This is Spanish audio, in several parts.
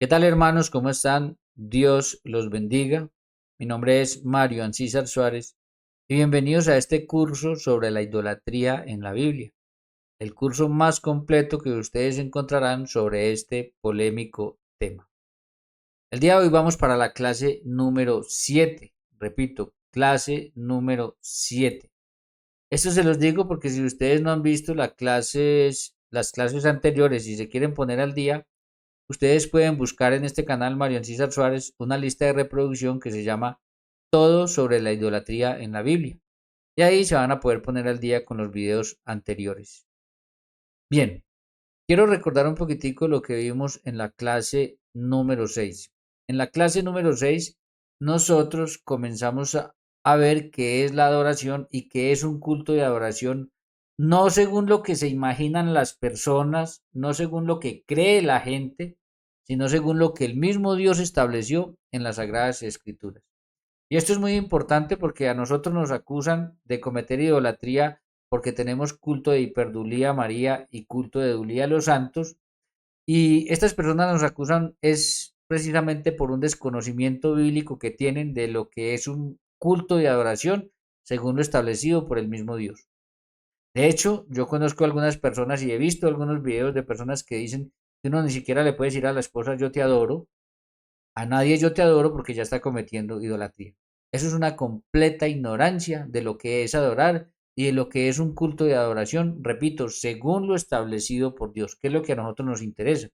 ¿Qué tal, hermanos? ¿Cómo están? Dios los bendiga. Mi nombre es Mario Ancísar Suárez y bienvenidos a este curso sobre la idolatría en la Biblia, el curso más completo que ustedes encontrarán sobre este polémico tema. El día de hoy vamos para la clase número 7. Repito, clase número 7. Esto se los digo porque si ustedes no han visto las clases anteriores y se quieren poner al día, ustedes pueden buscar en este canal Mario César Suárez una lista de reproducción que se llama Todo sobre la idolatría en la Biblia. Y ahí se van a poder poner al día con los videos anteriores. Bien, quiero recordar un poquitico lo que vimos en la clase número 6. En la clase número 6 nosotros comenzamos a ver qué es la adoración y qué es un culto de adoración, no según lo que se imaginan las personas, no según lo que cree la gente, sino según lo que el mismo Dios estableció en las Sagradas Escrituras. Y esto es muy importante porque a nosotros nos acusan de cometer idolatría porque tenemos culto de hiperdulía a María y culto de dulía a los santos. Y estas personas nos acusan es precisamente por un desconocimiento bíblico que tienen de lo que es un culto de adoración según lo establecido por el mismo Dios. De hecho, yo conozco algunas personas y he visto algunos videos de personas que dicen que uno ni siquiera le puede decir a la esposa yo te adoro, a nadie yo te adoro porque ya está cometiendo idolatría. Eso es una completa ignorancia de lo que es adorar y de lo que es un culto de adoración, repito, según lo establecido por Dios, que es lo que a nosotros nos interesa.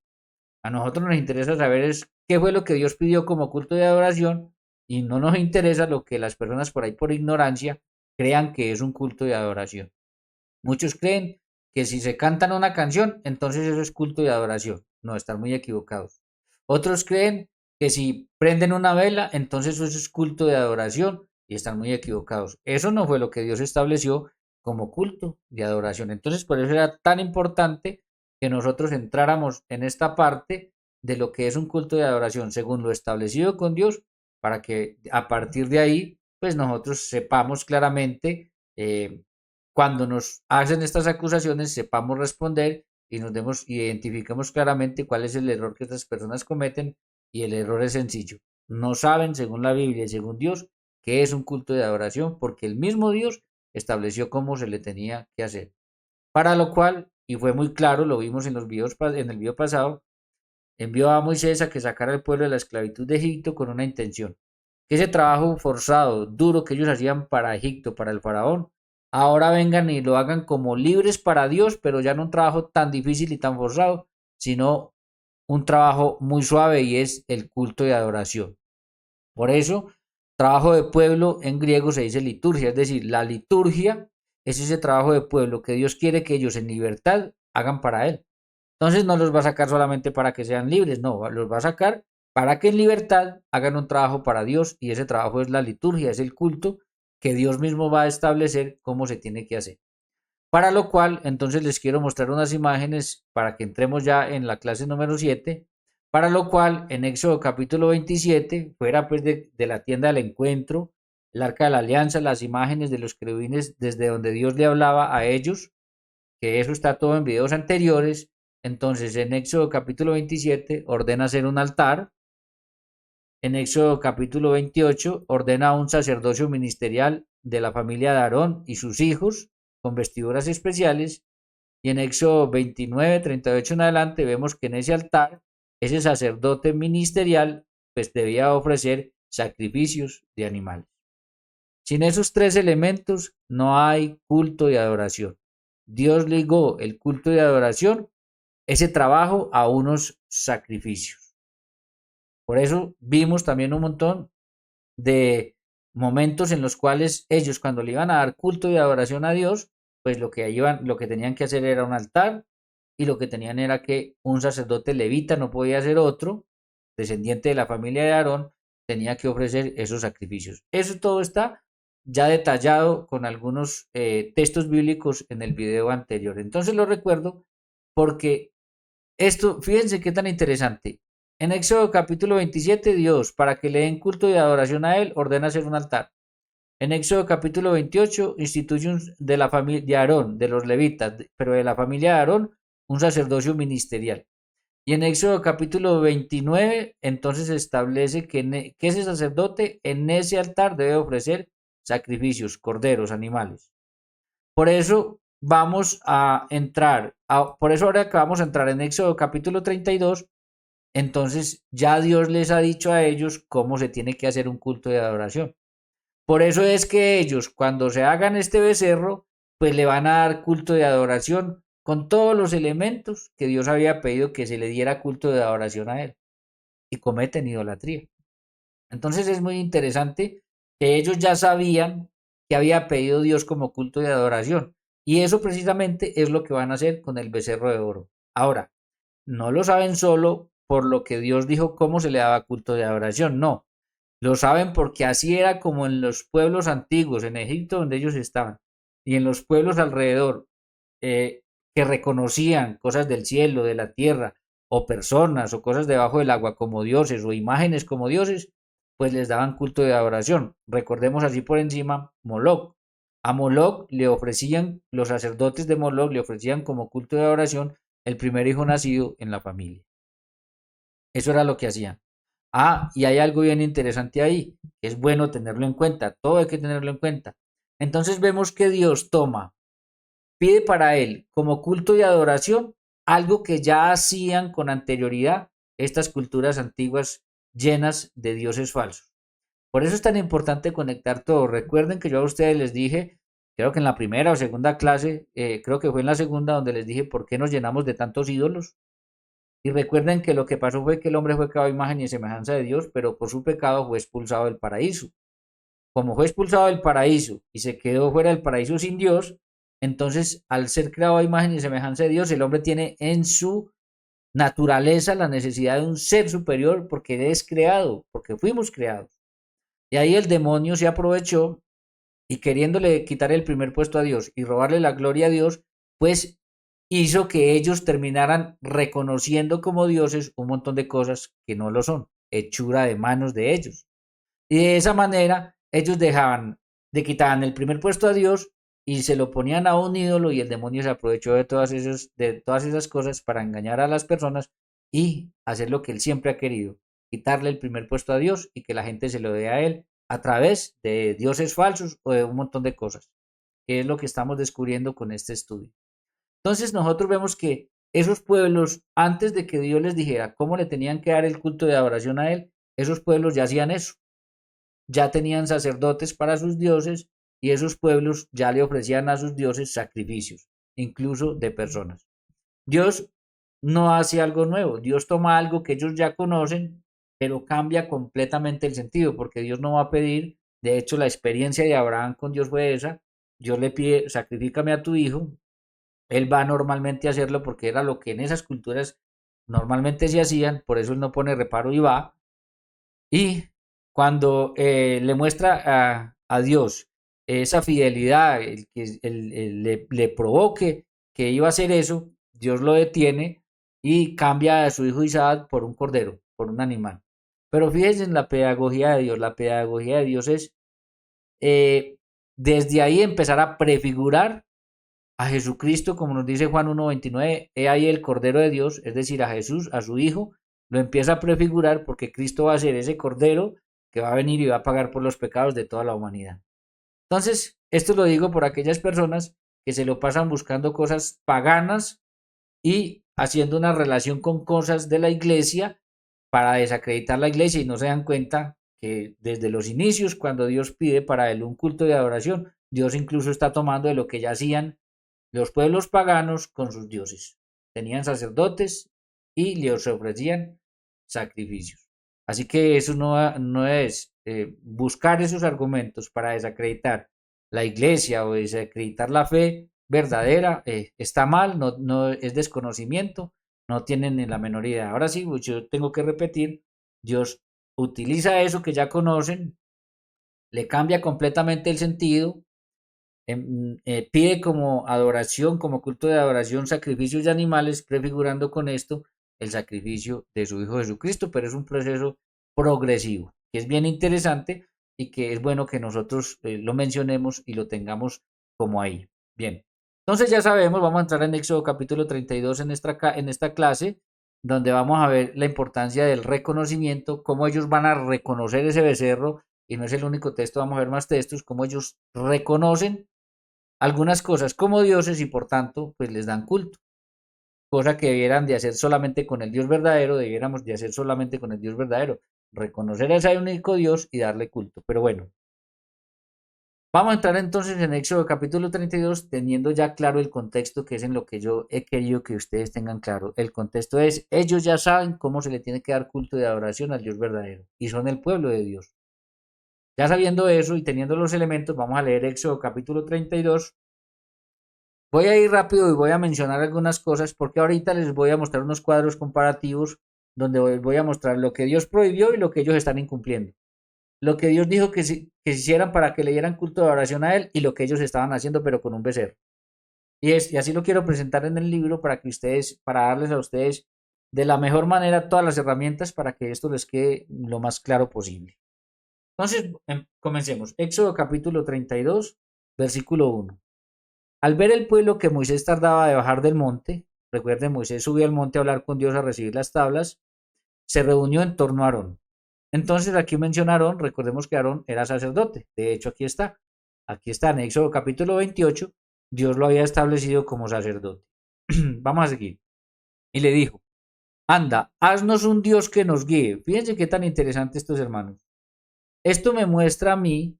A nosotros nos interesa saber es qué fue lo que Dios pidió como culto de adoración y no nos interesa lo que las personas por ahí por ignorancia crean que es un culto de adoración. Muchos creen que si se cantan una canción, entonces eso es culto de adoración. No, están muy equivocados. Otros creen que si prenden una vela, entonces eso es culto de adoración y están muy equivocados. Eso no fue lo que Dios estableció como culto de adoración. Entonces, por eso era tan importante que nosotros entráramos en esta parte de lo que es un culto de adoración según lo establecido con Dios, para que a partir de ahí, pues nosotros sepamos claramente cuando nos hacen estas acusaciones, sepamos responder y nos demos, identifiquemos claramente cuál es el error que estas personas cometen. Y el error es sencillo. No saben, según la Biblia y según Dios, qué es un culto de adoración, porque el mismo Dios estableció cómo se le tenía que hacer. Para lo cual, y fue muy claro, lo vimos en los videos, en el video pasado, envió a Moisés a que sacara al pueblo de la esclavitud de Egipto con una intención, que ese trabajo forzado, duro que ellos hacían para Egipto, para el faraón, ahora vengan y lo hagan como libres para Dios, pero ya no un trabajo tan difícil y tan forzado, sino un trabajo muy suave y es el culto de adoración. Por eso, trabajo de pueblo en griego se dice liturgia, es decir, la liturgia es ese trabajo de pueblo que Dios quiere que ellos en libertad hagan para Él. Entonces no los va a sacar solamente para que sean libres, no, los va a sacar para que en libertad hagan un trabajo para Dios y ese trabajo es la liturgia, es el culto que Dios mismo va a establecer cómo se tiene que hacer. Para lo cual, entonces les quiero mostrar unas imágenes para que entremos ya en la clase número 7. Para lo cual, en Éxodo capítulo 27, fuera pues de la tienda del encuentro, el arca de la alianza, las imágenes de los querubines desde donde Dios le hablaba a ellos, que eso está todo en videos anteriores. Entonces, en Éxodo capítulo 27 ordena hacer un altar. En Éxodo capítulo 28 ordena un sacerdocio ministerial de la familia de Aarón y sus hijos con vestiduras especiales. Y en Éxodo 29, 38 en adelante vemos que en ese altar, ese sacerdote ministerial pues debía ofrecer sacrificios de animales. Sin esos tres elementos no hay culto de adoración. Dios ligó el culto de adoración, ese trabajo, a unos sacrificios. Por eso vimos también un montón de momentos en los cuales ellos, cuando le iban a dar culto y adoración a Dios, pues lo que tenían que hacer era un altar, y lo que tenían era que un sacerdote levita, no podía ser otro, descendiente de la familia de Aarón, tenía que ofrecer esos sacrificios. Eso todo está ya detallado con algunos textos bíblicos en el video anterior. Entonces lo recuerdo porque esto, fíjense qué tan interesante. En Éxodo capítulo 27, Dios, para que le den culto y adoración a Él, ordena hacer un altar. En Éxodo capítulo 28, instituye de la familia de Aarón, de los levitas, pero de la familia de Aarón, un sacerdocio ministerial. Y en Éxodo capítulo 29, entonces establece que ese sacerdote en ese altar debe ofrecer sacrificios, corderos, animales. Por eso vamos a entrar, por eso ahora que vamos a entrar en Éxodo capítulo 32, entonces ya Dios les ha dicho a ellos cómo se tiene que hacer un culto de adoración. Por eso es que ellos, cuando se hagan este becerro, pues le van a dar culto de adoración con todos los elementos que Dios había pedido que se le diera culto de adoración a él. Y cometen idolatría. Entonces es muy interesante que ellos ya sabían que había pedido Dios como culto de adoración. Y eso precisamente es lo que van a hacer con el becerro de oro. Ahora, no lo saben solo por lo que Dios dijo cómo se le daba culto de adoración, no. Lo saben porque así era como en los pueblos antiguos, en Egipto donde ellos estaban, y en los pueblos alrededor, eh, que reconocían cosas del cielo, de la tierra, o personas, o cosas debajo del agua como dioses, o imágenes como dioses, pues les daban culto de adoración. Recordemos así por encima Moloc. A Moloc le ofrecían, los sacerdotes de Moloc le ofrecían como culto de adoración el primer hijo nacido en la familia. Eso era lo que hacían. Ah, y hay algo bien interesante ahí, que es bueno tenerlo en cuenta, todo hay que tenerlo en cuenta. Entonces vemos que Dios pide para él como culto y adoración algo que ya hacían con anterioridad estas culturas antiguas llenas de dioses falsos. Por eso es tan importante conectar todo. Recuerden que yo a ustedes les dije, creo que en la primera o segunda clase, creo que fue en la segunda donde les dije por qué nos llenamos de tantos ídolos. Y recuerden que lo que pasó fue que el hombre fue creado a imagen y semejanza de Dios, pero por su pecado fue expulsado del paraíso. Como fue expulsado del paraíso y se quedó fuera del paraíso sin Dios, entonces al ser creado a imagen y semejanza de Dios, el hombre tiene en su naturaleza la necesidad de un ser superior porque es creado, porque fuimos creados. Y ahí el demonio se aprovechó y queriéndole quitar el primer puesto a Dios y robarle la gloria a Dios, pues hizo que ellos terminaran reconociendo como dioses un montón de cosas que no lo son, hechura de manos de ellos. Y de esa manera ellos dejaban, de quitaban el primer puesto a Dios y se lo ponían a un ídolo y el demonio se aprovechó de todas esas cosas para engañar a las personas y hacer lo que él siempre ha querido, quitarle el primer puesto a Dios y que la gente se lo dé a él a través de dioses falsos o de un montón de cosas, que es lo que estamos descubriendo con este estudio. Entonces nosotros vemos que esos pueblos, antes de que Dios les dijera cómo le tenían que dar el culto de adoración a él, esos pueblos ya hacían eso, ya tenían sacerdotes para sus dioses y esos pueblos ya le ofrecían a sus dioses sacrificios, incluso de personas. Dios no hace algo nuevo, Dios toma algo que ellos ya conocen, pero cambia completamente el sentido, porque Dios no va a pedir, de hecho la experiencia de Abraham con Dios fue esa, Dios le pide, sacrifícame a tu hijo, él va normalmente a hacerlo porque era lo que en esas culturas normalmente se hacían, por eso él no pone reparo y va, y cuando le muestra a Dios esa fidelidad, el que le provoque que iba a hacer eso, Dios lo detiene y cambia a su hijo Isaac por un cordero, por un animal. Pero fíjense en la pedagogía de Dios. La pedagogía de Dios es desde ahí empezar a prefigurar a Jesucristo, como nos dice Juan 1.29, he ahí el Cordero de Dios, es decir, a Jesús, a su Hijo, lo empieza a prefigurar porque Cristo va a ser ese Cordero que va a venir y va a pagar por los pecados de toda la humanidad. Entonces, esto lo digo por aquellas personas que se lo pasan buscando cosas paganas y haciendo una relación con cosas de la iglesia para desacreditar la iglesia y no se dan cuenta que desde los inicios, cuando Dios pide para él un culto de adoración, Dios incluso está tomando de lo que ya hacían los pueblos paganos con sus dioses. Tenían sacerdotes y les ofrecían sacrificios. Así que eso no es buscar esos argumentos para desacreditar la iglesia o desacreditar la fe verdadera. Está mal, no es desconocimiento, no tienen ni la menor idea. Ahora sí, pues, yo tengo que repetir, Dios utiliza eso que ya conocen, le cambia completamente el sentido, pide como adoración, como culto de adoración, sacrificios de animales, prefigurando con esto el sacrificio de su Hijo Jesucristo, pero es un proceso progresivo, que es bien interesante y que es bueno que nosotros lo mencionemos y lo tengamos como ahí. Bien, entonces ya sabemos, vamos a entrar en Éxodo capítulo 32 en esta clase, donde vamos a ver la importancia del reconocimiento, cómo ellos van a reconocer ese becerro, y no es el único texto, vamos a ver más textos, cómo ellos reconocen algunas cosas como dioses y por tanto pues les dan culto, cosa que debieran de hacer solamente con el Dios verdadero, debiéramos de hacer solamente con el Dios verdadero, reconocer a ese único Dios y darle culto. Pero bueno, vamos a entrar entonces en Éxodo capítulo 32, teniendo ya claro el contexto, que es en lo que yo he querido que ustedes tengan claro. El contexto es, ellos ya saben cómo se le tiene que dar culto de adoración al Dios verdadero, y son el pueblo de Dios. Ya sabiendo eso y teniendo los elementos, vamos a leer Éxodo capítulo 32. Voy a ir rápido y voy a mencionar algunas cosas porque ahorita les voy a mostrar unos cuadros comparativos donde les voy a mostrar lo que Dios prohibió y lo que ellos están incumpliendo. Lo que Dios dijo que se hicieran para que le dieran culto de adoración a Él y lo que ellos estaban haciendo pero con un becerro. Y así lo quiero presentar en el libro para que ustedes, para darles a ustedes de la mejor manera todas las herramientas para que esto les quede lo más claro posible. Entonces, comencemos. Éxodo capítulo 32, versículo 1. Al ver el pueblo que Moisés tardaba de bajar del monte, recuerden, Moisés subió al monte a hablar con Dios a recibir las tablas, se reunió en torno a Aarón. Entonces aquí menciona a Aarón, recordemos que Aarón era sacerdote, de hecho aquí está en Éxodo capítulo 28, Dios lo había establecido como sacerdote. Vamos a seguir. Y le dijo, anda, haznos un Dios que nos guíe. Fíjense qué tan interesante estos hermanos. Esto me muestra a mí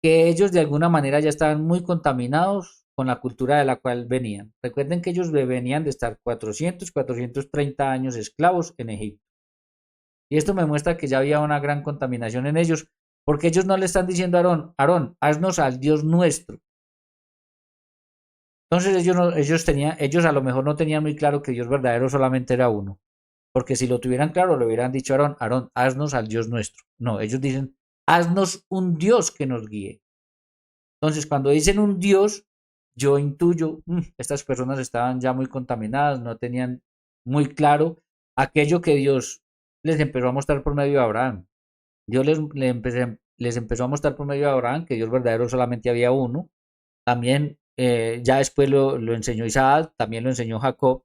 que ellos de alguna manera ya estaban muy contaminados con la cultura de la cual venían. Recuerden que ellos venían de estar 430 años esclavos en Egipto. Y esto me muestra que ya había una gran contaminación en ellos, porque ellos no le están diciendo a Aarón, Aarón, haznos al Dios nuestro. Entonces ellos a lo mejor no tenían muy claro que Dios verdadero solamente era uno, porque si lo tuvieran claro, le hubieran dicho a Aarón, Aarón, haznos al Dios nuestro. No, ellos dicen, haznos un Dios que nos guíe. Entonces, cuando dicen un Dios, yo intuyo, estas personas estaban ya muy contaminadas, no tenían muy claro aquello que Dios les empezó a mostrar por medio de Abraham. Dios les empezó a mostrar por medio de Abraham que Dios verdadero solamente había uno. También ya después lo enseñó Isaac, también lo enseñó Jacob.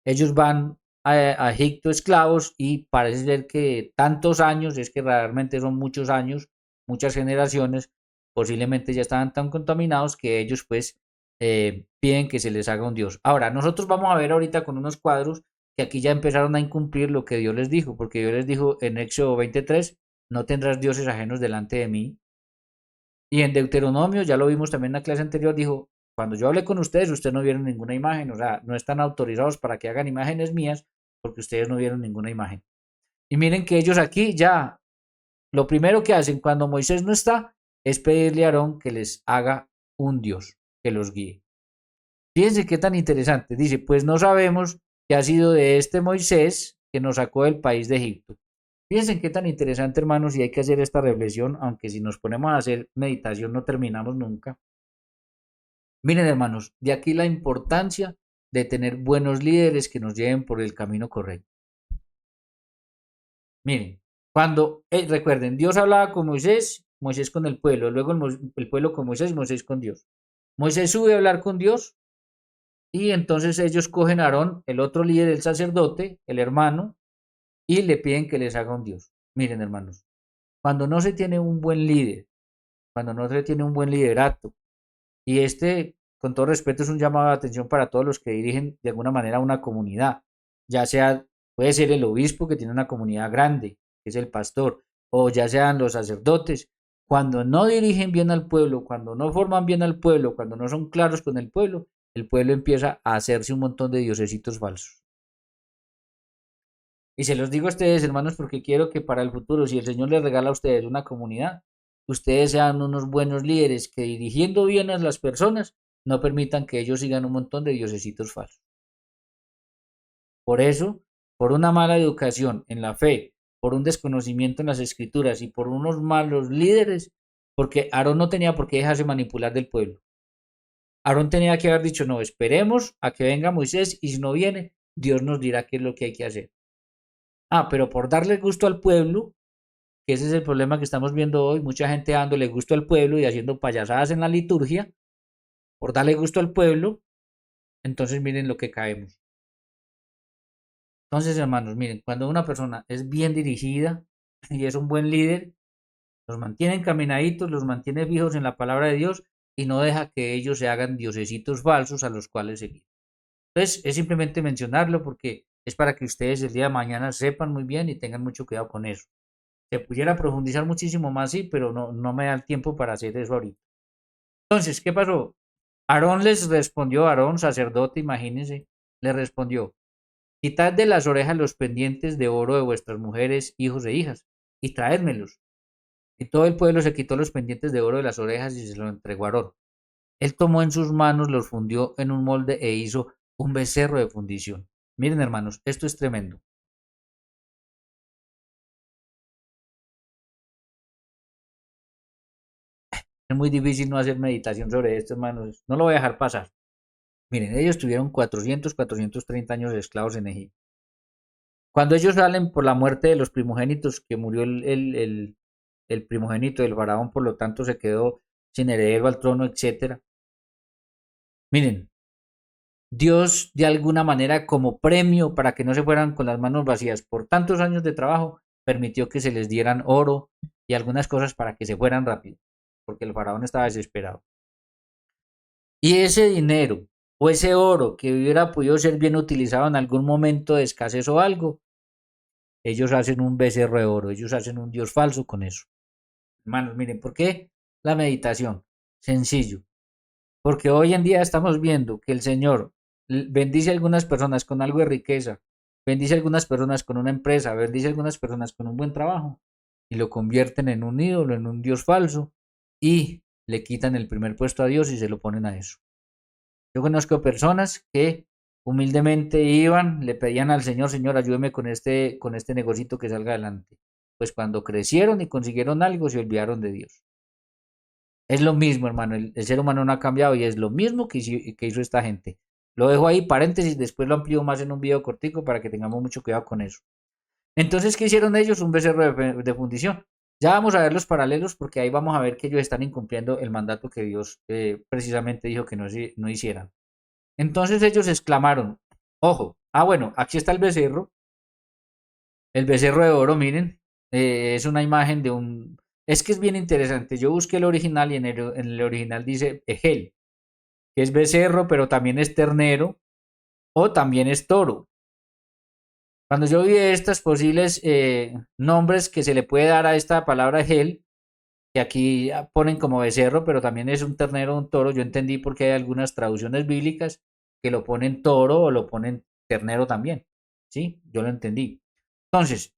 Ellos van a Egipto esclavos y parece ser que tantos años, es que realmente son muchos años, muchas generaciones, posiblemente ya estaban tan contaminados que ellos pues piden que se les haga un Dios. Ahora, nosotros vamos a ver ahorita con unos cuadros que aquí ya empezaron a incumplir lo que Dios les dijo, porque Dios les dijo en Éxodo 23, no tendrás dioses ajenos delante de mí. Y en Deuteronomio, ya lo vimos también en la clase anterior, dijo, cuando yo hablé con ustedes no vieron ninguna imagen, o sea, no están autorizados para que hagan imágenes mías porque ustedes no vieron ninguna imagen. Y miren que ellos aquí ya, lo primero que hacen cuando Moisés no está es pedirle a Aarón que les haga un Dios, que los guíe. Fíjense qué tan interesante. Dice, pues no sabemos qué ha sido de este Moisés que nos sacó del país de Egipto. Fíjense qué tan interesante, hermanos, y hay que hacer esta reflexión, aunque si nos ponemos a hacer meditación no terminamos nunca. Miren, hermanos, de aquí la importancia de tener buenos líderes que nos lleven por el camino correcto. Miren, recuerden, Dios hablaba con Moisés, Moisés con el pueblo, luego el pueblo con Moisés, Moisés con Dios. Moisés sube a hablar con Dios y entonces ellos cogen a Aarón, el otro líder, el sacerdote, el hermano, y le piden que les haga un Dios. Miren, hermanos, cuando no se tiene un buen líder, cuando no se tiene un buen liderato, y con todo respeto, es un llamado de atención para todos los que dirigen de alguna manera una comunidad, ya sea, puede ser el obispo que tiene una comunidad grande, que es el pastor, o ya sean los sacerdotes, cuando no dirigen bien al pueblo, cuando no forman bien al pueblo, cuando no son claros con el pueblo empieza a hacerse un montón de diosesitos falsos. Y se los digo a ustedes, hermanos, porque quiero que para el futuro, si el Señor les regala a ustedes una comunidad, ustedes sean unos buenos líderes que dirigiendo bien a las personas, no permitan que ellos sigan un montón de diosesitos falsos. Por eso, por una mala educación en la fe, por un desconocimiento en las escrituras y por unos malos líderes, porque Aarón no tenía por qué dejarse manipular del pueblo. Aarón tenía que haber dicho, no, esperemos a que venga Moisés y si no viene, Dios nos dirá qué es lo que hay que hacer. Pero por darle gusto al pueblo, que ese es el problema que estamos viendo hoy, mucha gente dándole gusto al pueblo y haciendo payasadas en la liturgia, por darle gusto al pueblo, entonces miren lo que caemos. Entonces, hermanos, miren, cuando una persona es bien dirigida y es un buen líder, los mantiene encaminaditos, los mantiene fijos en la palabra de Dios y no deja que ellos se hagan diosesitos falsos a los cuales seguir. Entonces, es simplemente mencionarlo porque es para que ustedes el día de mañana sepan muy bien y tengan mucho cuidado con eso. Se pudiera profundizar muchísimo más, sí, pero no me da el tiempo para hacer eso ahorita. Entonces, ¿qué pasó? Aarón les respondió, Aarón, sacerdote, imagínense, le respondió: quitad de las orejas los pendientes de oro de vuestras mujeres, hijos e hijas, y traédmelos. Y todo el pueblo se quitó los pendientes de oro de las orejas y se los entregó a Aarón. Él tomó en sus manos, los fundió en un molde e hizo un becerro de fundición. Miren, hermanos, esto es tremendo. Es muy difícil no hacer meditación sobre esto, hermanos. No lo voy a dejar pasar. Miren, ellos tuvieron 430 años de esclavos en Egipto. Cuando ellos salen por la muerte de los primogénitos, que murió el primogénito del faraón, por lo tanto se quedó sin heredero al trono, etcétera. Miren, Dios de alguna manera como premio para que no se fueran con las manos vacías por tantos años de trabajo, permitió que se les dieran oro y algunas cosas para que se fueran rápido, porque el faraón estaba desesperado. Y ese dinero o ese oro que hubiera podido ser bien utilizado en algún momento de escasez o algo, ellos hacen un becerro de oro, ellos hacen un dios falso con eso. Hermanos, miren, ¿por qué la meditación? Sencillo. Porque hoy en día estamos viendo que el Señor bendice a algunas personas con algo de riqueza, bendice a algunas personas con una empresa, bendice a algunas personas con un buen trabajo y lo convierten en un ídolo, en un dios falso y le quitan el primer puesto a Dios y se lo ponen a eso. Yo conozco personas que humildemente iban, le pedían al Señor: Señor, ayúdeme con este negocito que salga adelante. Pues cuando crecieron y consiguieron algo, se olvidaron de Dios. Es lo mismo, hermano. El ser humano no ha cambiado y es lo mismo que hizo esta gente. Lo dejo ahí, paréntesis, después lo amplío más en un video cortico para que tengamos mucho cuidado con eso. Entonces, ¿qué hicieron ellos? Un becerro de fundición. Ya vamos a ver los paralelos porque ahí vamos a ver que ellos están incumpliendo el mandato que Dios precisamente dijo que no hicieran. Entonces ellos exclamaron: ojo, bueno, aquí está el becerro de oro, miren, es una imagen de un... Es que es bien interesante, yo busqué el original y en el original dice Egel, que es becerro, pero también es ternero o también es toro. Cuando yo vi estos posibles nombres que se le puede dar a esta palabra Egel, que aquí ponen como becerro, pero también es un ternero o un toro, yo entendí porque hay algunas traducciones bíblicas que lo ponen toro o lo ponen ternero también. ¿Sí? Yo lo entendí. Entonces,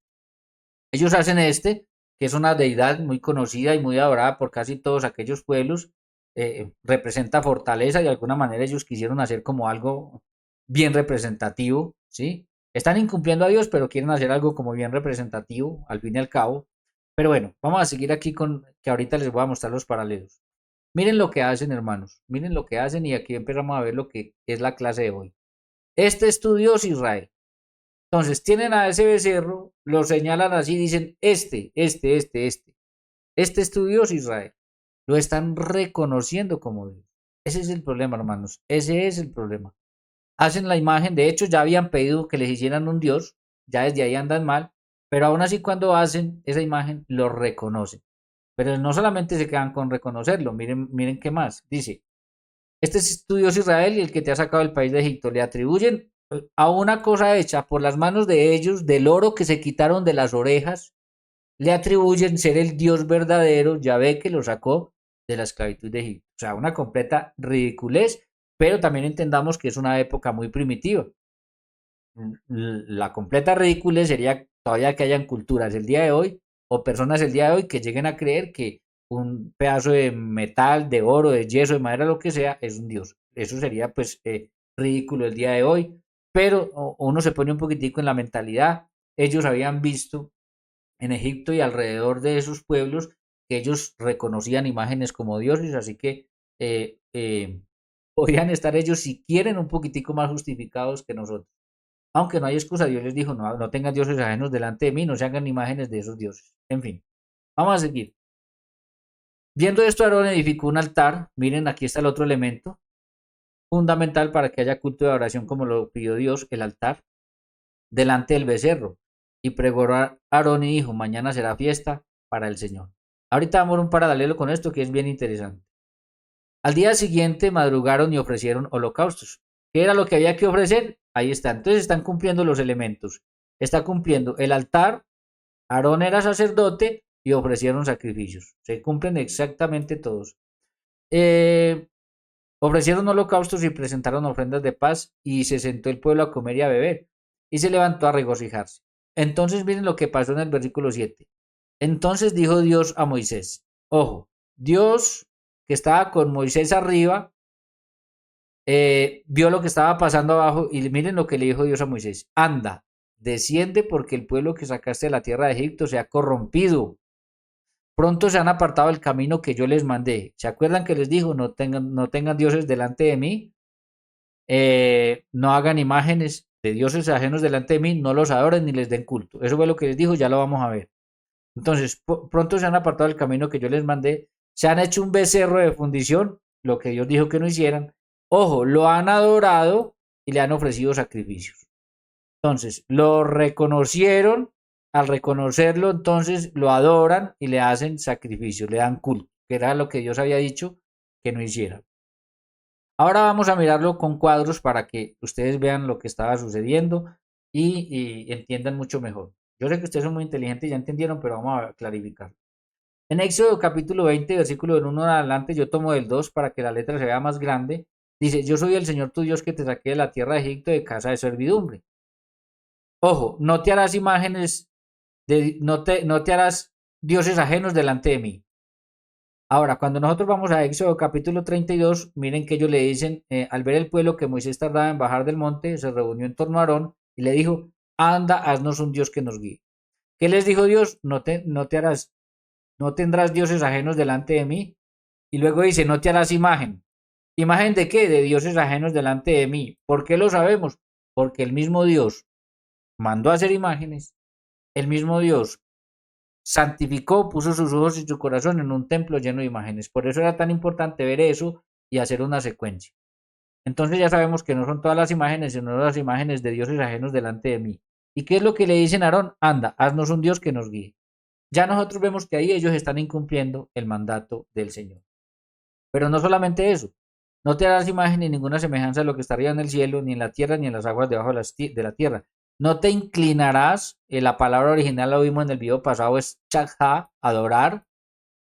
ellos hacen que es una deidad muy conocida y muy adorada por casi todos aquellos pueblos, representa fortaleza y de alguna manera ellos quisieron hacer como algo bien representativo, ¿sí? Están incumpliendo a Dios, pero quieren hacer algo como bien representativo, al fin y al cabo. Pero bueno, vamos a seguir aquí con que ahorita les voy a mostrar los paralelos. Miren lo que hacen, hermanos, miren lo que hacen y aquí empezamos a ver lo que es la clase de hoy. Este es tu Dios, Israel. Entonces tienen a ese becerro, lo señalan así, dicen: este es tu Dios, Israel. Lo están reconociendo como Dios. Ese es el problema, hermanos. Ese es el problema. Hacen la imagen, de hecho ya habían pedido que les hicieran un Dios, ya desde ahí andan mal, pero aún así cuando hacen esa imagen lo reconocen. Pero no solamente se quedan con reconocerlo, miren qué más. Dice: este es tu Dios, Israel, y el que te ha sacado del país de Egipto. Le atribuyen a una cosa hecha por las manos de ellos, del oro que se quitaron de las orejas, le atribuyen ser el Dios verdadero, Yahvé, que lo sacó de la esclavitud de Egipto. O sea, una completa ridiculez, pero también entendamos que es una época muy primitiva. La completa ridiculez sería todavía que hayan culturas el día de hoy o personas el día de hoy que lleguen a creer que un pedazo de metal, de oro, de yeso, de madera, lo que sea, es un dios. Eso sería pues ridículo el día de hoy, pero uno se pone un poquitico en la mentalidad. Ellos habían visto en Egipto y alrededor de esos pueblos que ellos reconocían imágenes como dioses, así que eh, eh, podrían estar ellos, si quieren, un poquitico más justificados que nosotros. Aunque no hay excusa, Dios les dijo: no tengan dioses ajenos delante de mí, no se hagan imágenes de esos dioses. En fin, vamos a seguir. Viendo esto, Aarón edificó un altar. Miren, aquí está el otro elemento fundamental para que haya culto de adoración como lo pidió Dios, el altar. delante del becerro. Y pregó a Aarón y dijo, mañana será fiesta para el Señor. Ahorita vamos a un paralelo con esto que es bien interesante. Al día siguiente madrugaron y ofrecieron holocaustos. ¿Qué era lo que había que ofrecer? Ahí está. Entonces están cumpliendo los elementos. Está cumpliendo el altar, Aarón era sacerdote y ofrecieron sacrificios. Se cumplen exactamente todos. Ofrecieron holocaustos y presentaron ofrendas de paz y se sentó el pueblo a comer y a beber y se levantó a regocijarse. Entonces miren lo que pasó en el versículo 7. Entonces dijo Dios a Moisés, ojo, Dios que estaba con Moisés arriba, vio lo que estaba pasando abajo y miren lo que le dijo Dios a Moisés, anda, desciende porque el pueblo que sacaste de la tierra de Egipto se ha corrompido. Pronto se han apartado del camino que yo les mandé. ¿Se acuerdan que les dijo, no tengan dioses delante de mí? No hagan imágenes de dioses ajenos delante de mí, no los adoren ni les den culto. Eso fue lo que les dijo, ya lo vamos a ver. Entonces, pronto se han apartado del camino que yo les mandé, se han hecho un becerro de fundición, lo que Dios dijo que no hicieran. Ojo, lo han adorado y le han ofrecido sacrificios. Entonces, lo reconocieron, al reconocerlo, entonces lo adoran y le hacen sacrificios, le dan culto, que era lo que Dios había dicho que no hicieran. Ahora vamos a mirarlo con cuadros para que ustedes vean lo que estaba sucediendo y entiendan mucho mejor. Yo sé que ustedes son muy inteligentes y ya entendieron, pero vamos a clarificar. En Éxodo capítulo 20, versículo del 1 en adelante, yo tomo del 2 para que la letra se vea más grande. Dice, yo soy el Señor tu Dios que te saqué de la tierra de Egipto de casa de servidumbre. Ojo, no te harás imágenes, no te harás dioses ajenos delante de mí. Ahora, cuando nosotros vamos a Éxodo capítulo 32, miren que ellos le dicen, al ver el pueblo que Moisés tardaba en bajar del monte, se reunió en torno a Aarón y le dijo, anda, haznos un Dios que nos guíe. ¿Qué les dijo Dios? No tendrás dioses ajenos delante de mí. Y luego dice, no te harás imagen. ¿Imagen de qué? De dioses ajenos delante de mí. ¿Por qué lo sabemos? Porque el mismo Dios mandó a hacer imágenes, el mismo Dios santificó, puso sus ojos y su corazón en un templo lleno de imágenes. Por eso era tan importante ver eso y hacer una secuencia. Entonces ya sabemos que no son todas las imágenes, sino las imágenes de dioses ajenos delante de mí. ¿Y qué es lo que le dicen a Aarón? Anda, haznos un Dios que nos guíe. Ya nosotros vemos que ahí ellos están incumpliendo el mandato del Señor. Pero no solamente eso. No te harás imagen ni ninguna semejanza de lo que está arriba en el cielo, ni en la tierra, ni en las aguas debajo de la tierra. No te inclinarás, la palabra original la vimos en el video pasado, es chakha, adorar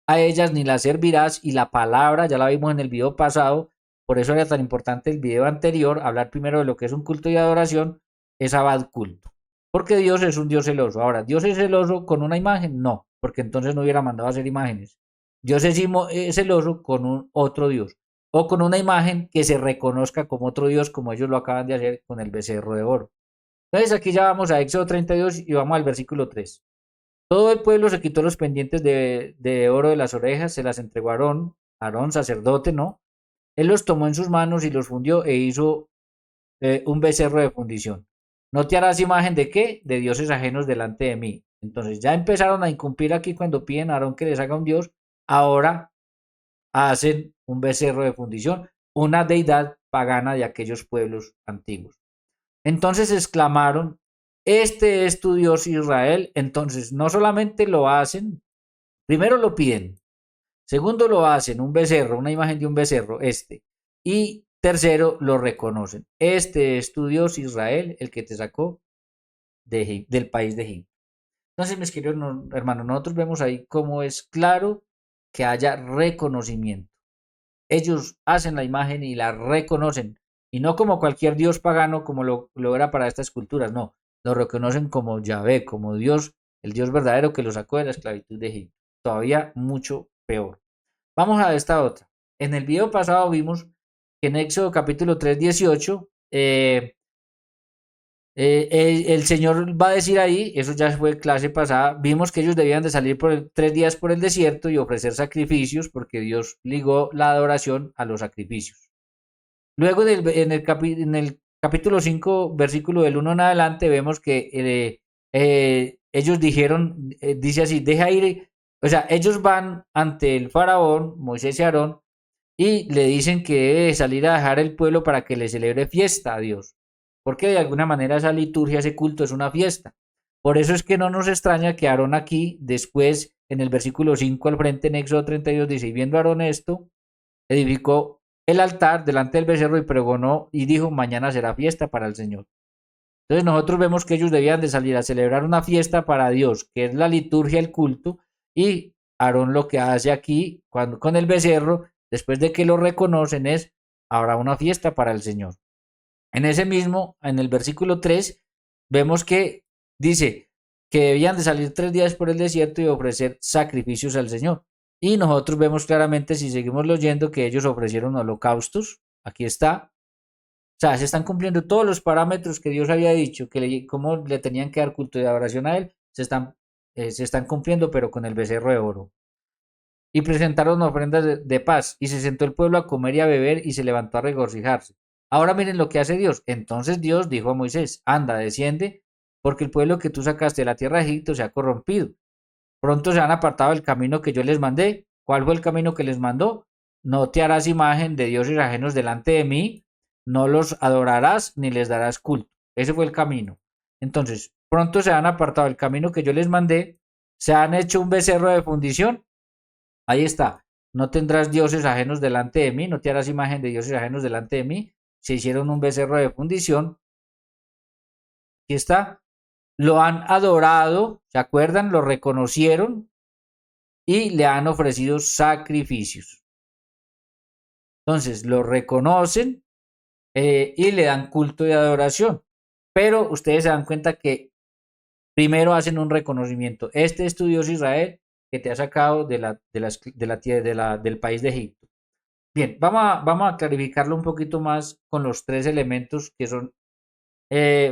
a ellas, ni las servirás, y la palabra ya la vimos en el video pasado, por eso era tan importante el video anterior, hablar primero de lo que es un culto y adoración, es abad culto. Porque Dios es un Dios celoso. Ahora, ¿Dios es celoso con una imagen? No, porque entonces no hubiera mandado a hacer imágenes. Dios es celoso con un otro Dios, o con una imagen que se reconozca como otro Dios, como ellos lo acaban de hacer con el becerro de oro. Entonces aquí ya vamos a Éxodo 32 y vamos al versículo 3. Todo el pueblo se quitó los pendientes de oro de las orejas, se las entregó a Aarón sacerdote, ¿no? Él los tomó en sus manos y los fundió e hizo un becerro de fundición. ¿No te harás imagen de qué? De dioses ajenos delante de mí. Entonces ya empezaron a incumplir aquí cuando piden a Aarón que les haga un dios. Ahora hacen un becerro de fundición, una deidad pagana de aquellos pueblos antiguos. Entonces exclamaron, este es tu Dios Israel. Entonces no solamente lo hacen, primero lo piden, segundo lo hacen, un becerro, una imagen de un becerro, y tercero lo reconocen. Este es tu Dios Israel, el que te sacó del país de Egipto. Entonces, mis queridos hermanos, nosotros vemos ahí cómo es claro que haya reconocimiento. Ellos hacen la imagen y la reconocen. Y no como cualquier dios pagano como lo era para estas culturas, no. Lo reconocen como Yahvé, como Dios, el Dios verdadero que lo sacó de la esclavitud de Egipto. Todavía mucho peor. Vamos a esta otra. En el video pasado vimos que en Éxodo capítulo 3, 18, el Señor va a decir ahí, eso ya fue clase pasada, vimos que ellos debían de salir 3 días por el desierto y ofrecer sacrificios porque Dios ligó la adoración a los sacrificios. Luego en el capítulo 5, versículo del 1 en adelante, vemos que ellos dijeron, dice así, deja ir, o sea, ellos van ante el faraón, Moisés y Aarón, y le dicen que debe salir a dejar el pueblo para que le celebre fiesta a Dios. porque de alguna manera esa liturgia, ese culto es una fiesta. Por eso es que no nos extraña que Aarón aquí, después, en el versículo 5 al frente, en Éxodo 32, dice, y viendo Aarón esto, edificó el altar delante del becerro y pregonó y dijo, mañana será fiesta para el Señor. Entonces nosotros vemos que ellos debían de salir a celebrar una fiesta para Dios, que es la liturgia, el culto, y Aarón lo que hace aquí cuando, con el becerro, después de que lo reconocen, es, habrá una fiesta para el Señor. En ese mismo, en el versículo 3, vemos que dice que debían de salir 3 días por el desierto y ofrecer sacrificios al Señor. Y nosotros vemos claramente, si seguimos leyendo, que ellos ofrecieron holocaustos. Aquí está. O sea, se están cumpliendo todos los parámetros que Dios había dicho, cómo le tenían que dar culto y adoración a Él, se están cumpliendo, pero con el becerro de oro. Y presentaron ofrendas de paz, y se sentó el pueblo a comer y a beber, y se levantó a regocijarse. Ahora miren lo que hace Dios. Entonces Dios dijo a Moisés, anda, desciende, porque el pueblo que tú sacaste de la tierra de Egipto se ha corrompido. Pronto se han apartado del camino que yo les mandé. ¿Cuál fue el camino que les mandó? No te harás imagen de dioses ajenos delante de mí, no los adorarás ni les darás culto. Ese fue el camino. Entonces, pronto se han apartado del camino que yo les mandé, se han hecho un becerro de fundición. Ahí está. No tendrás dioses ajenos delante de mí, no te harás imagen de dioses ajenos delante de mí. Se hicieron un becerro de fundición. Aquí está. Lo han adorado, ¿se acuerdan? Lo reconocieron y le han ofrecido sacrificios. Entonces, lo reconocen y le dan culto y adoración. Pero ustedes se dan cuenta que primero hacen un reconocimiento. Este es tu Dios Israel que te ha sacado del país de Egipto. Bien, vamos a clarificarlo un poquito más con los 3 elementos que son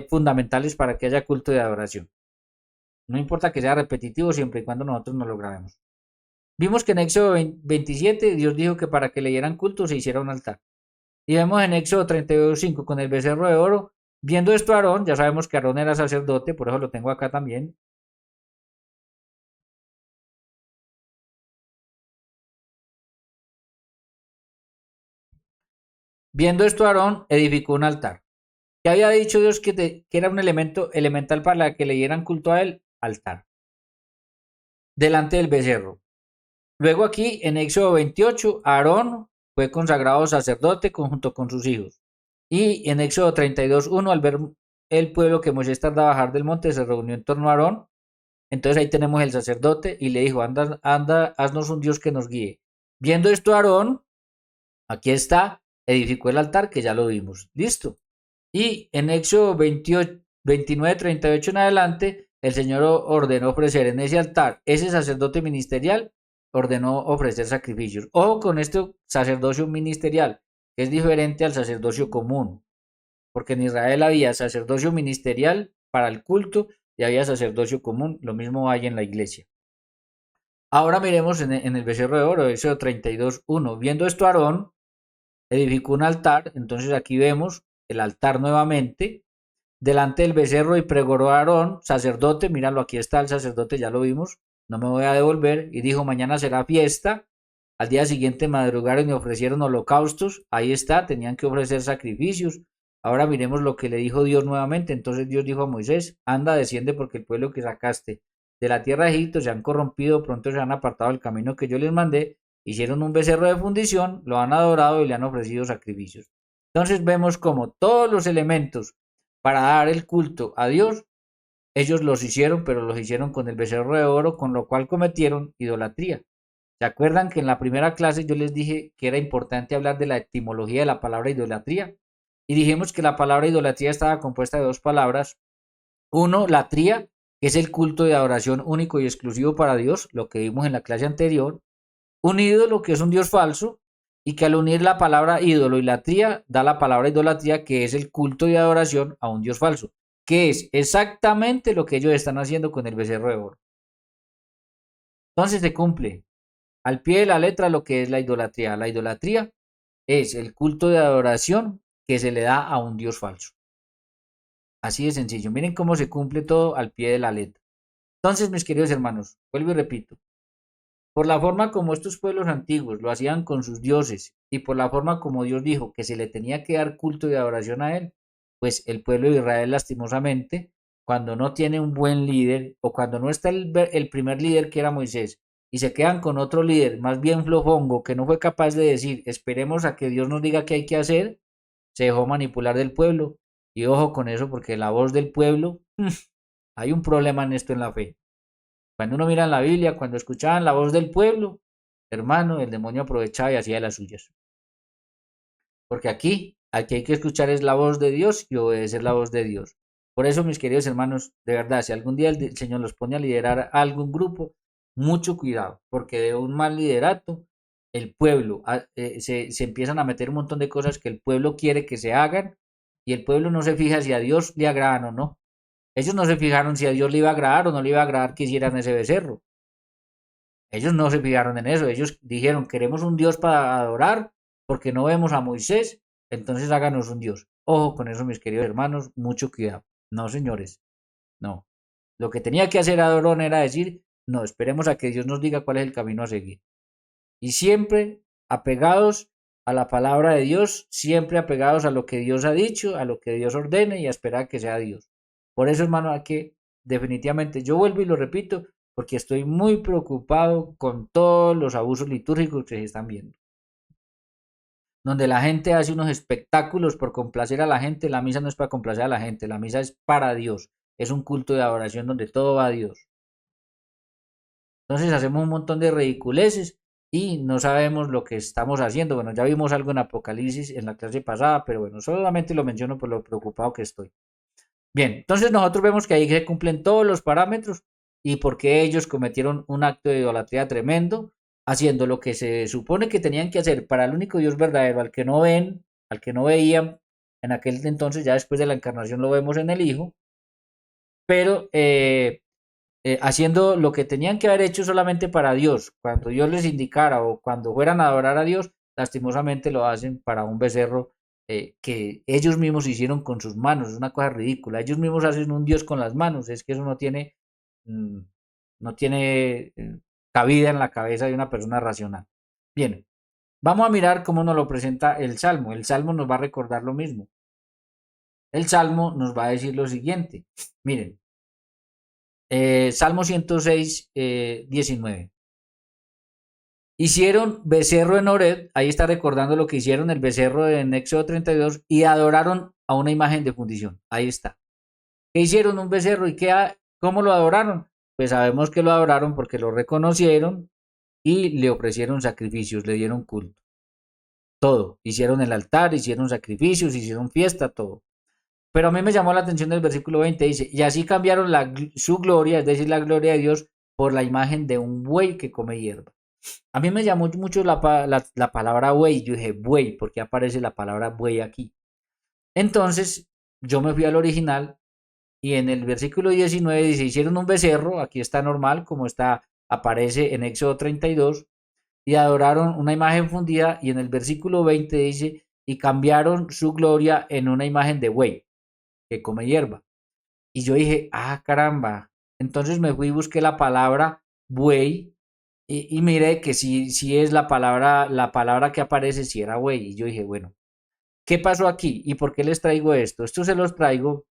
fundamentales para que haya culto y adoración. No importa que sea repetitivo siempre y cuando nosotros no lo grabemos. Vimos que en Éxodo 27 Dios dijo que para que le dieran culto se hiciera un altar. Y vemos en Éxodo 32:5 con el becerro de oro. Viendo esto Aarón, ya sabemos que Aarón era sacerdote, por eso lo tengo acá también. Viendo esto Aarón edificó un altar. ¿Qué había dicho Dios que era un elemento elemental para que le dieran culto a él? Altar. Delante del becerro. Luego aquí en Éxodo 28, Aarón fue consagrado sacerdote junto con sus hijos. Y en Éxodo 32:1, al ver el pueblo que Moisés tardaba a bajar del monte, se reunió en torno a Aarón. Entonces ahí tenemos el sacerdote y le dijo, anda, anda, haznos un Dios que nos guíe. Viendo esto Aarón, aquí está, edificó el altar que ya lo vimos. Listo. Y en Éxodo 28, 29:38 en adelante, el Señor ordenó ofrecer en ese altar, ese sacerdote ministerial ordenó ofrecer sacrificios. Ojo con este sacerdocio ministerial, que es diferente al sacerdocio común, porque en Israel había sacerdocio ministerial para el culto y había sacerdocio común, lo mismo hay en la iglesia. Ahora miremos en el becerro de oro, Éxodo 32:1. Viendo esto Aarón edificó un altar, entonces aquí vemos el altar nuevamente, delante del becerro y pregoró a Aarón, sacerdote, míralo, aquí está el sacerdote, ya lo vimos, no me voy a devolver, y dijo, mañana será fiesta. Al día siguiente madrugaron y ofrecieron holocaustos, ahí está, tenían que ofrecer sacrificios. Ahora miremos lo que le dijo Dios nuevamente. Entonces Dios dijo a Moisés, anda, desciende porque el pueblo que sacaste de la tierra de Egipto se han corrompido, pronto se han apartado del camino que yo les mandé, hicieron un becerro de fundición, lo han adorado y le han ofrecido sacrificios. Entonces vemos como todos los elementos para dar el culto a Dios, ellos los hicieron, pero los hicieron con el becerro de oro, con lo cual cometieron idolatría. ¿Se acuerdan que en la primera clase yo les dije que era importante hablar de la etimología de la palabra idolatría? Y dijimos que la palabra idolatría estaba compuesta de 2 palabras. Uno, latría, que es el culto de adoración único y exclusivo para Dios, lo que vimos en la clase anterior. Un ídolo, que es un dios falso, y que al unir la palabra ídolo y latría, da la palabra idolatría, que es el culto de adoración a un dios falso, que es exactamente lo que ellos están haciendo con el becerro de oro. Entonces se cumple al pie de la letra lo que es la idolatría. La idolatría es el culto de adoración que se le da a un dios falso. Así de sencillo. Miren cómo se cumple todo al pie de la letra. Entonces, mis queridos hermanos, vuelvo y repito, por la forma como estos pueblos antiguos lo hacían con sus dioses y por la forma como Dios dijo que se le tenía que dar culto y adoración a él, pues el pueblo de Israel lastimosamente, cuando no tiene un buen líder o cuando no está el primer líder que era Moisés y se quedan con otro líder más bien flojongo que no fue capaz de decir esperemos a que Dios nos diga qué hay que hacer, se dejó manipular del pueblo. Y ojo con eso porque la voz del pueblo, hay un problema en esto en la fe. Cuando uno mira en la Biblia, cuando escuchaban la voz del pueblo, hermano, el demonio aprovechaba y hacía las suyas. Porque aquí hay que escuchar es la voz de Dios y obedecer la voz de Dios. Por eso, mis queridos hermanos, de verdad, si algún día el Señor los pone a liderar a algún grupo, mucho cuidado, porque de un mal liderato, el pueblo se empiezan a meter un montón de cosas que el pueblo quiere que se hagan y el pueblo no se fija si a Dios le agradan o no. Ellos no se fijaron si a Dios le iba a agradar o no le iba a agradar que hicieran ese becerro. Ellos no se fijaron en eso. Ellos dijeron, queremos un Dios para adorar porque no vemos a Moisés, entonces háganos un Dios. Ojo con eso, mis queridos hermanos, mucho cuidado. No, señores, no. Lo que tenía que hacer Adorón era decir, no, esperemos a que Dios nos diga cuál es el camino a seguir. Y siempre apegados a la palabra de Dios, siempre apegados a lo que Dios ha dicho, a lo que Dios ordene y a esperar que sea Dios. Por eso, hermano, aquí definitivamente yo vuelvo y lo repito, porque estoy muy preocupado con todos los abusos litúrgicos que se están viendo. Donde la gente hace unos espectáculos por complacer a la gente, la misa no es para complacer a la gente, la misa es para Dios, es un culto de adoración donde todo va a Dios. Entonces hacemos un montón de ridiculeces y no sabemos lo que estamos haciendo. Bueno, ya vimos algo en Apocalipsis en la clase pasada, pero bueno, solamente lo menciono por lo preocupado que estoy. Bien, entonces nosotros vemos que ahí se cumplen todos los parámetros y porque ellos cometieron un acto de idolatría tremendo, haciendo lo que se supone que tenían que hacer para el único Dios verdadero, al que no ven, al que no veían, en aquel entonces ya después de la encarnación lo vemos en el Hijo, pero haciendo lo que tenían que haber hecho solamente para Dios, cuando Dios les indicara o cuando fueran a adorar a Dios, lastimosamente lo hacen para un becerro que ellos mismos hicieron con sus manos, es una cosa ridícula, ellos mismos hacen un Dios con las manos, es que eso mm, no tiene cabida en la cabeza de una persona racional. Bien, vamos a mirar cómo nos lo presenta el Salmo nos va a recordar lo mismo, el Salmo nos va a decir lo siguiente, miren, Salmo 106, 19. Hicieron becerro en Horeb, ahí está recordando lo que hicieron el becerro en Éxodo 32, y adoraron a una imagen de fundición. Ahí está. ¿Qué hicieron? Un becerro. ¿Y cómo lo adoraron? Pues sabemos que lo adoraron porque lo reconocieron y le ofrecieron sacrificios, le dieron culto. Todo. Hicieron el altar, hicieron sacrificios, hicieron fiesta, todo. Pero a mí me llamó la atención el versículo 20, dice, y así cambiaron su gloria, es decir, la gloria de Dios, por la imagen de un buey que come hierba. A mí me llamó mucho la palabra buey, yo dije, buey, ¿por qué aparece la palabra buey aquí? Entonces, yo me fui al original y en el versículo 19 dice, hicieron un becerro, aquí está normal, como está, aparece en Éxodo 32, y adoraron una imagen fundida, y en el versículo 20 dice, y cambiaron su gloria en una imagen de buey que come hierba. Y yo dije, ah, caramba. Entonces me fui y busqué la palabra buey y miré que si es la palabra que aparece, si era buey. Y yo dije, bueno, ¿qué pasó aquí? ¿Y por qué les traigo esto? Esto se los traigo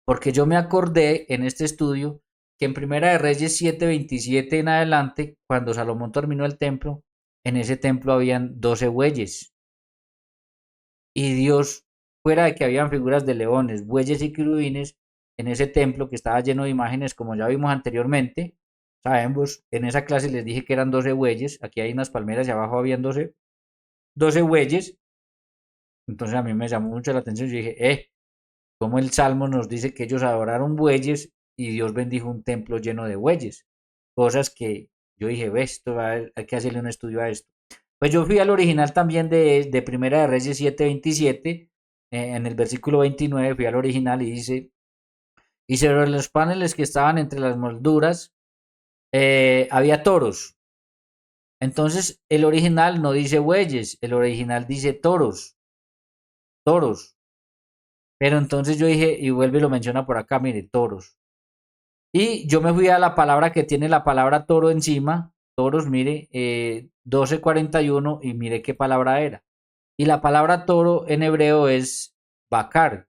porque yo me acordé en este estudio que en Primera de Reyes 7:27 en adelante, cuando Salomón terminó el templo, en ese templo habían 12 bueyes. Y Dios, fuera de que habían figuras de leones, bueyes y querubines, en ese templo que estaba lleno de imágenes, como ya vimos anteriormente, sabemos, en esa clase les dije que eran 12 bueyes, aquí hay unas palmeras y abajo habían 12 bueyes, entonces a mí me llamó mucho la atención, yo dije, como el Salmo nos dice que ellos adoraron bueyes y Dios bendijo un templo lleno de bueyes, cosas que yo dije, ve, hay que hacerle un estudio a esto. Pues yo fui al original también de Primera de Reyes 7:27, en el versículo 29 fui al original y dice, y sobre los paneles que estaban entre las molduras había toros. Entonces el original no dice bueyes, el original dice toros, toros. Pero entonces yo dije, y vuelve y lo menciona por acá, mire, toros. Y yo me fui a la palabra que tiene la palabra toro encima, toros, mire, 12:41 y mire qué palabra era. Y la palabra toro en hebreo es bakar,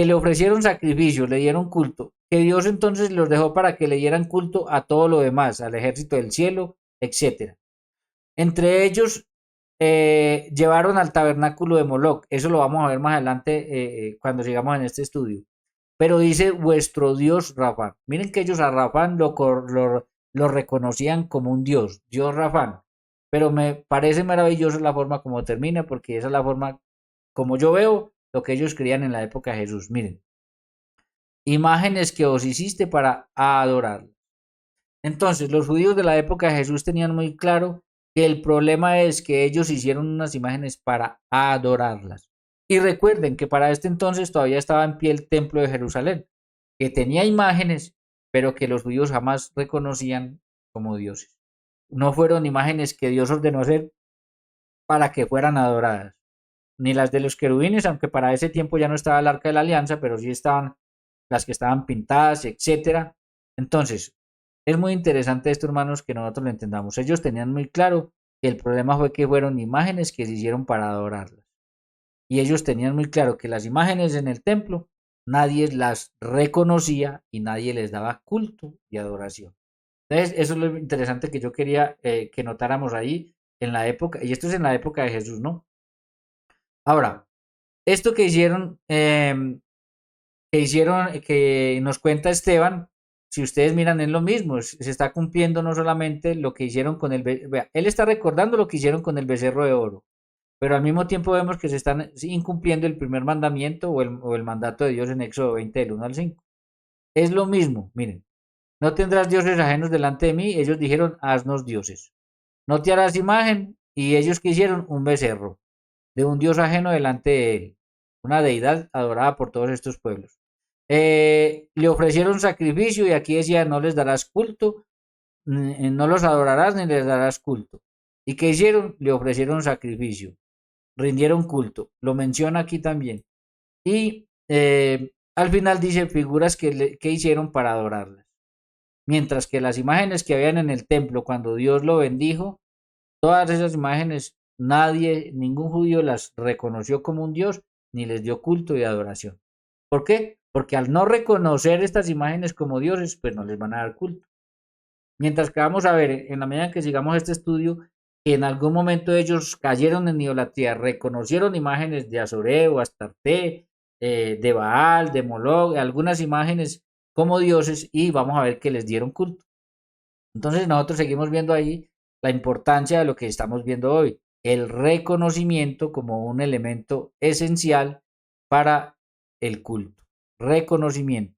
que le ofrecieron sacrificios, le dieron culto, que Dios entonces los dejó para que le dieran culto a todo lo demás, al ejército del cielo, etcétera. Entre ellos llevaron al tabernáculo de Moloc. Eso lo vamos a ver más adelante cuando sigamos en este estudio. Pero dice vuestro Dios Rafán. Miren que ellos a Rafán lo reconocían como un Dios, Dios Rafán. Pero me parece maravillosa la forma como termina, porque esa es la forma como yo veo lo que ellos creían en la época de Jesús. Miren, imágenes que os hiciste para adorar. Entonces, los judíos de la época de Jesús tenían muy claro que el problema es que ellos hicieron unas imágenes para adorarlas. Y recuerden que para este entonces todavía estaba en pie el templo de Jerusalén, que tenía imágenes, pero que los judíos jamás reconocían como dioses. No fueron imágenes que Dios ordenó hacer para que fueran adoradas, ni las de los querubines, aunque para ese tiempo ya no estaba el arca de la alianza, pero sí estaban las que estaban pintadas, etcétera. Entonces, es muy interesante esto, hermanos, que nosotros lo entendamos. Ellos tenían muy claro que el problema fue que fueron imágenes que se hicieron para adorarlas. Y ellos tenían muy claro que las imágenes en el templo nadie las reconocía y nadie les daba culto y adoración. Entonces, eso es lo interesante que yo quería que notáramos ahí en la época, y esto es en la época de Jesús, ¿no? Ahora, esto que nos cuenta Esteban, si ustedes miran, es lo mismo, se está cumpliendo no solamente lo que hicieron con él está recordando lo que hicieron con el becerro de oro, pero al mismo tiempo vemos que se están incumpliendo el primer mandamiento o el mandato de Dios en Éxodo 20, del 1 al 5. Es lo mismo, miren, no tendrás dioses ajenos delante de mí, ellos dijeron, haznos dioses. No te harás imagen, y ellos quisieron un becerro de un dios ajeno delante de él, una deidad adorada por todos estos pueblos. Le ofrecieron sacrificio y aquí decía, no les darás culto, no los adorarás ni les darás culto. ¿Y qué hicieron? Le ofrecieron sacrificio, rindieron culto, lo menciona aquí también. Y al final dice figuras que hicieron para adorarlas. Mientras que las imágenes que habían en el templo cuando Dios lo bendijo, todas esas imágenes nadie, ningún judío las reconoció como un dios ni les dio culto y adoración. ¿Por qué? Porque al no reconocer estas imágenes como dioses, pues no les van a dar culto. Mientras que vamos a ver, en la medida en que sigamos este estudio, que en algún momento ellos cayeron en idolatría, reconocieron imágenes de Azoreo, Astarte, de Baal, de Moloch, algunas imágenes como dioses, y vamos a ver que les dieron culto. Entonces nosotros seguimos viendo ahí la importancia de lo que estamos viendo hoy, el reconocimiento como un elemento esencial para el culto. Reconocimiento.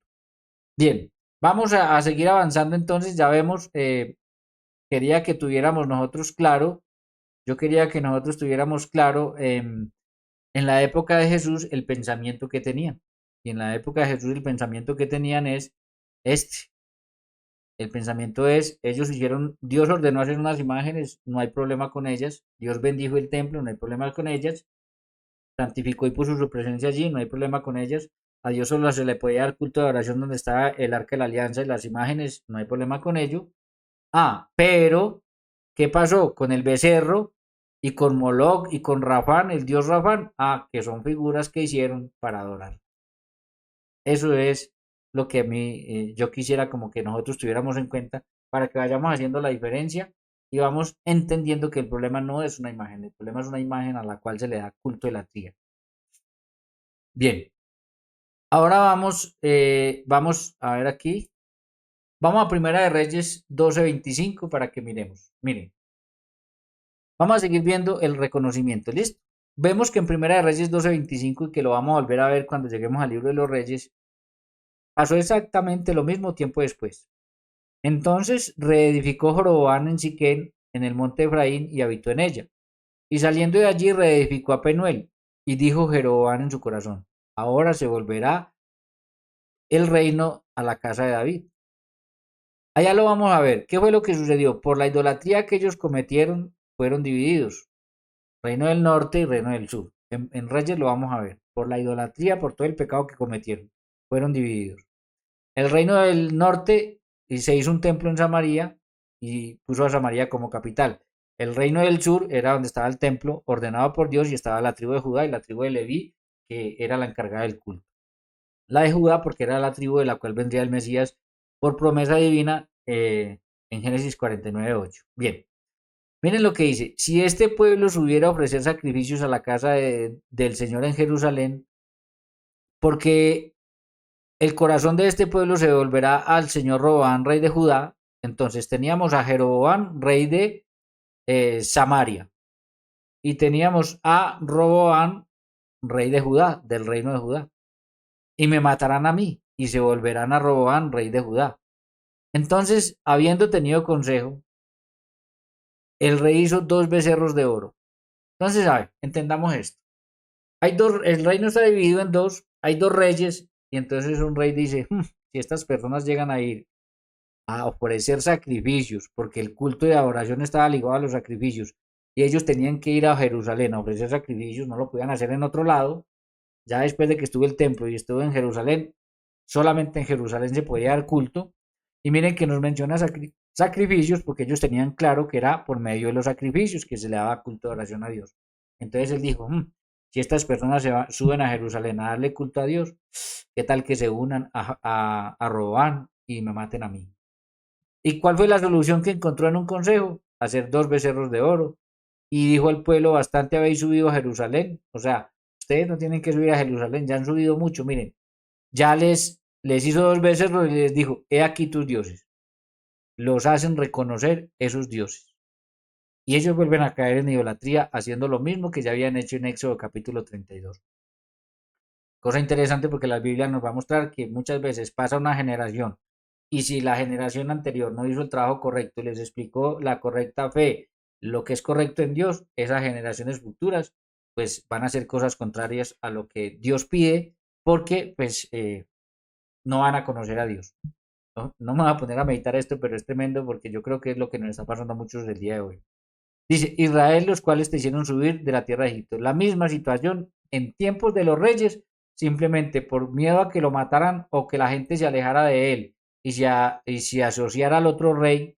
Bien, vamos a seguir avanzando entonces, ya vemos, quería que tuviéramos nosotros claro, yo quería que nosotros tuviéramos claro en la época de Jesús el pensamiento que tenían. Y en la época de Jesús el pensamiento que tenían es este. El pensamiento es, ellos hicieron, Dios ordenó hacer unas imágenes, no hay problema con ellas. Dios bendijo el templo, no hay problema con ellas. Santificó y puso su presencia allí, no hay problema con ellas. A Dios solo se le puede dar culto de oración donde está el arca de la alianza y las imágenes, no hay problema con ello. Ah, pero, ¿qué pasó con el becerro y con Moloch y con Rafán, el dios Rafán? Ah, que son figuras que hicieron para adorar. Eso es lo que a mí yo quisiera como que nosotros tuviéramos en cuenta para que vayamos haciendo la diferencia y vamos entendiendo que el problema no es una imagen, el problema es una imagen a la cual se le da culto de la tía. Bien, ahora vamos a ver aquí, vamos a Primera de Reyes 12:25 para que miremos. Miren, vamos a seguir viendo el reconocimiento, ¿listo? Vemos que en Primera de Reyes 12:25 y que lo vamos a volver a ver cuando lleguemos al libro de los Reyes, pasó exactamente lo mismo tiempo después. Entonces reedificó Joroboam en Siquén, en el monte Efraín, y habitó en ella. Y saliendo de allí reedificó a Penuel. Y dijo Jeroboam en su corazón, ahora se volverá el reino a la casa de David. Allá lo vamos a ver. ¿Qué fue lo que sucedió? Por la idolatría que ellos cometieron, fueron divididos. Reino del norte y reino del sur. En Reyes lo vamos a ver. Por la idolatría, por todo el pecado que cometieron, fueron divididos. El reino del norte se hizo un templo en Samaria y puso a Samaria como capital. El reino del sur era donde estaba el templo ordenado por Dios y estaba la tribu de Judá y la tribu de Leví, que era la encargada del culto. la de Judá, porque era la tribu de la cual vendría el Mesías por promesa divina en Génesis 49:8. Bien, miren lo que dice, si este pueblo subiera a ofrecer sacrificios a la casa del Señor en Jerusalén, porque el corazón de este pueblo se volverá al señor Roboam, rey de Judá. Entonces teníamos a Jeroboam, rey de Samaria, y teníamos a Roboam, rey de Judá, del reino de Judá. Y me matarán a mí, y se volverán a Roboam, rey de Judá. Entonces, habiendo tenido consejo, el rey hizo 2 becerros de oro. Entonces, a ver, entendamos esto. El reino está dividido en dos, hay 2 reyes, y entonces un rey dice, si estas personas llegan a ir a ofrecer sacrificios, porque el culto de adoración estaba ligado a los sacrificios, y ellos tenían que ir a Jerusalén a ofrecer sacrificios, no lo podían hacer en otro lado. Ya después de que estuvo el templo y estuvo en Jerusalén, solamente en Jerusalén se podía dar culto. Y miren que nos menciona sacrificios, porque ellos tenían claro que era por medio de los sacrificios que se le daba culto de oración a Dios. Entonces él dijo, si estas personas suben a Jerusalén a darle culto a Dios, ¿qué tal que se unan a Robán y me maten a mí? ¿Y cuál fue la solución que encontró en un consejo? Hacer 2 becerros de oro. Y dijo al pueblo, bastante habéis subido a Jerusalén. O sea, ustedes no tienen que subir a Jerusalén, ya han subido mucho. Miren, ya les hizo 2 becerros y les dijo, he aquí tus dioses. Los hacen reconocer esos dioses. Y ellos vuelven a caer en idolatría haciendo lo mismo que ya habían hecho en Éxodo capítulo 32. Cosa interesante porque la Biblia nos va a mostrar que muchas veces pasa una generación y si la generación anterior no hizo el trabajo correcto y les explicó la correcta fe, lo que es correcto en Dios, esas generaciones futuras pues van a hacer cosas contrarias a lo que Dios pide porque pues no van a conocer a Dios. No me voy a poner a meditar esto, pero es tremendo porque yo creo que es lo que nos está pasando a muchos el día de hoy. Dice, Israel, los cuales te hicieron subir de la tierra de Egipto. La misma situación en tiempos de los reyes, simplemente por miedo a que lo mataran o que la gente se alejara de él y se asociara al otro rey,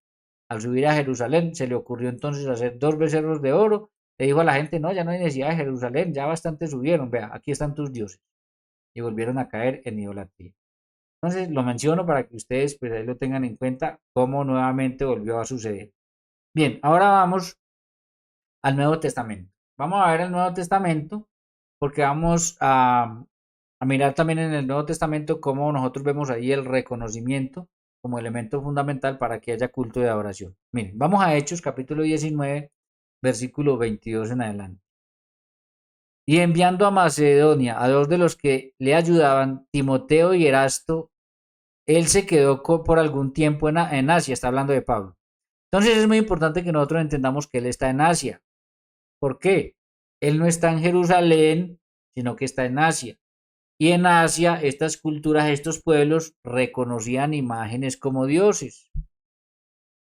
al subir a Jerusalén, se le ocurrió entonces hacer 2 becerros de oro. Le dijo a la gente, no, ya no hay necesidad de Jerusalén, ya bastante subieron, vea, aquí están tus dioses. Y volvieron a caer en idolatría. Entonces lo menciono para que ustedes pues ahí lo tengan en cuenta, cómo nuevamente volvió a suceder. Bien, ahora vamos al Nuevo Testamento. Vamos a ver el Nuevo Testamento porque vamos a mirar también en el Nuevo Testamento cómo nosotros vemos ahí el reconocimiento como elemento fundamental para que haya culto de adoración. Miren, vamos a Hechos capítulo 19, versículo 22 en adelante. Y enviando a Macedonia a 2 de los que le ayudaban, Timoteo y Erasto, él se quedó por algún tiempo en Asia, está hablando de Pablo. Entonces es muy importante que nosotros entendamos que él está en Asia. ¿Por qué? Él no está en Jerusalén, sino que está en Asia. Y en Asia, estas culturas, estos pueblos reconocían imágenes como dioses.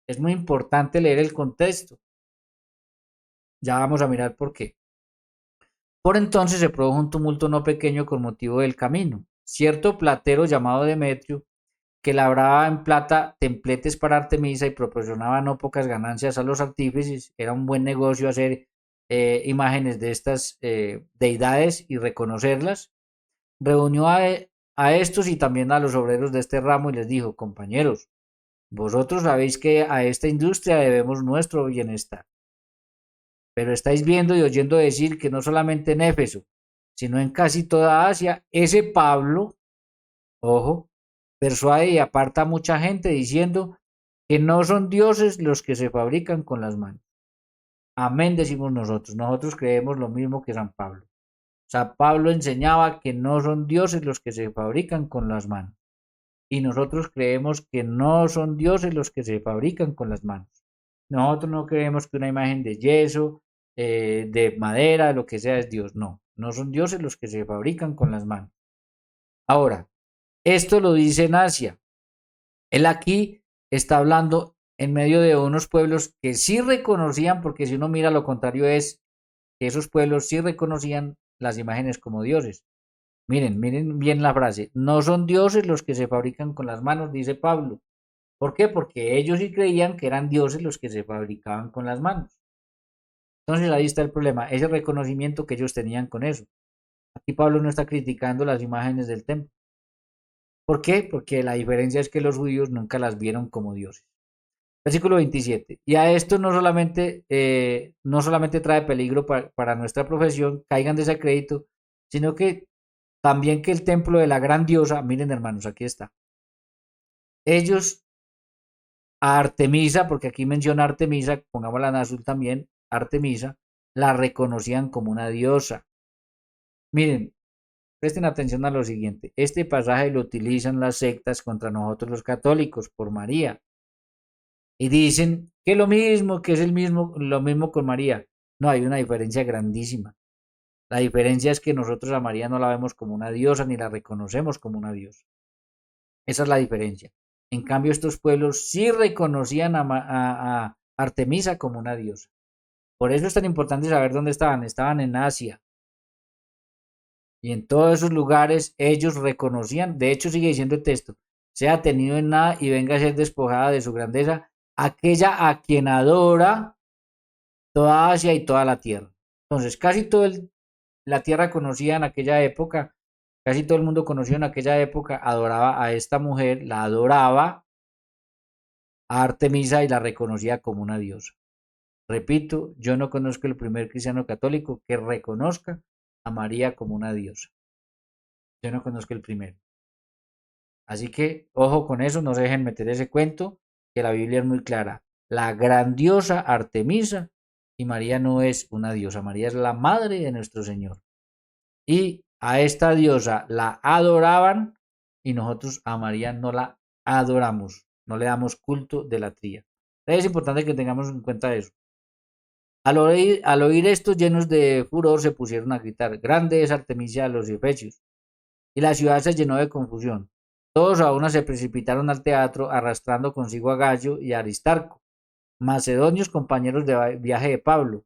Es muy importante leer el contexto. Ya vamos a mirar por qué. Por entonces se produjo un tumulto no pequeño con motivo del camino. Cierto platero llamado Demetrio, que labraba en plata templetes para Artemisa y proporcionaba no pocas ganancias a los artífices, era un buen negocio hacer imágenes de estas deidades y reconocerlas. Reunió a estos y también a los obreros de este ramo y les dijo, compañeros, vosotros sabéis que a esta industria debemos nuestro bienestar, pero estáis viendo y oyendo decir que no solamente en Éfeso, sino en casi toda Asia, ese Pablo, ojo, persuade y aparta a mucha gente diciendo que no son dioses los que se fabrican con las manos. Amén, decimos nosotros. Nosotros creemos lo mismo que San Pablo. O sea, Pablo enseñaba que no son dioses los que se fabrican con las manos. Y nosotros creemos que no son dioses los que se fabrican con las manos. Nosotros no creemos que una imagen de yeso, de madera, lo que sea es Dios. No, no son dioses los que se fabrican con las manos. Ahora, esto lo dice en Asia. Él aquí está hablando en medio de unos pueblos que sí reconocían, porque si uno mira lo contrario es que esos pueblos sí reconocían las imágenes como dioses. Miren bien la frase. No son dioses los que se fabrican con las manos, dice Pablo. ¿Por qué? Porque ellos sí creían que eran dioses los que se fabricaban con las manos. Entonces ahí está el problema, ese reconocimiento que ellos tenían con eso. Aquí Pablo no está criticando las imágenes del templo, ¿Por qué? Porque la diferencia es que los judíos nunca las vieron como dioses. Versículo 27. Y a esto no solamente trae peligro para nuestra profesión, caigan desacrédito, sino que también que el templo de la gran diosa, miren hermanos, aquí está. Ellos a Artemisa, porque aquí menciona Artemisa, pongámosla en azul también, Artemisa, la reconocían como una diosa. Miren, presten atención a lo siguiente. Este pasaje lo utilizan las sectas contra nosotros los católicos por María. Y dicen que lo mismo, que es lo mismo con María. No, hay una diferencia grandísima. La diferencia es que nosotros a María no la vemos como una diosa ni la reconocemos como una diosa. Esa es la diferencia. En cambio, estos pueblos sí reconocían a Artemisa como una diosa. Por eso es tan importante saber dónde estaban. Estaban en Asia. Y en todos esos lugares ellos reconocían, de hecho sigue diciendo el texto, sea tenido en nada y venga a ser despojada de su grandeza, aquella a quien adora toda Asia y toda la tierra. Entonces, la tierra conocida en aquella época, casi todo el mundo conocido en aquella época, adoraba a esta mujer, la adoraba a Artemisa y la reconocía como una diosa. Repito, yo no conozco el primer cristiano católico que reconozca a María como una diosa. Yo no conozco el primero. Así que, ojo con eso, no se dejen meter ese cuento, que la Biblia es muy clara. La gran diosa Artemisa, y María no es una diosa, María es la madre de nuestro Señor. Y a esta diosa la adoraban y nosotros a María no la adoramos, no le damos culto de la tría. Es importante que tengamos en cuenta eso. Al oír estos llenos de furor se pusieron a gritar, grande es Artemisia de los Efesios. Y la ciudad se llenó de confusión. Todos a una se precipitaron al teatro, arrastrando consigo a Gallo y a Aristarco, macedonios compañeros de viaje de Pablo.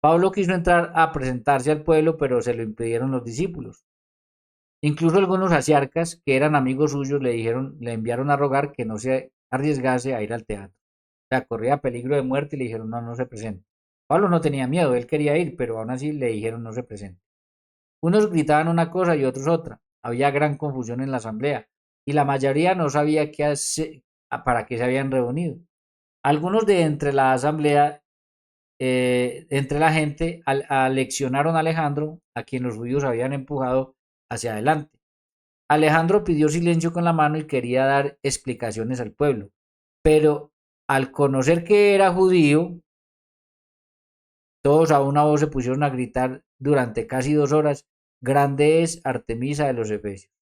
Pablo quiso entrar a presentarse al pueblo, pero se lo impidieron los discípulos. Incluso algunos asiarcas, que eran amigos suyos, le enviaron a rogar que no se arriesgase a ir al teatro. O sea, corría peligro de muerte y le dijeron no, no se presente. Pablo no tenía miedo, él quería ir, pero aún así le dijeron no se presente. Unos gritaban una cosa y otros otra. Había gran confusión en la asamblea y la mayoría no sabía qué hacer, para qué se habían reunido. Algunos de entre la asamblea, entre la gente, aleccionaron a Alejandro, a quien los judíos habían empujado hacia adelante. Alejandro pidió silencio con la mano y quería dar explicaciones al pueblo, pero al conocer que era judío, todos a una voz se pusieron a gritar durante casi 2 horas, grande es Artemisa de los Efesios.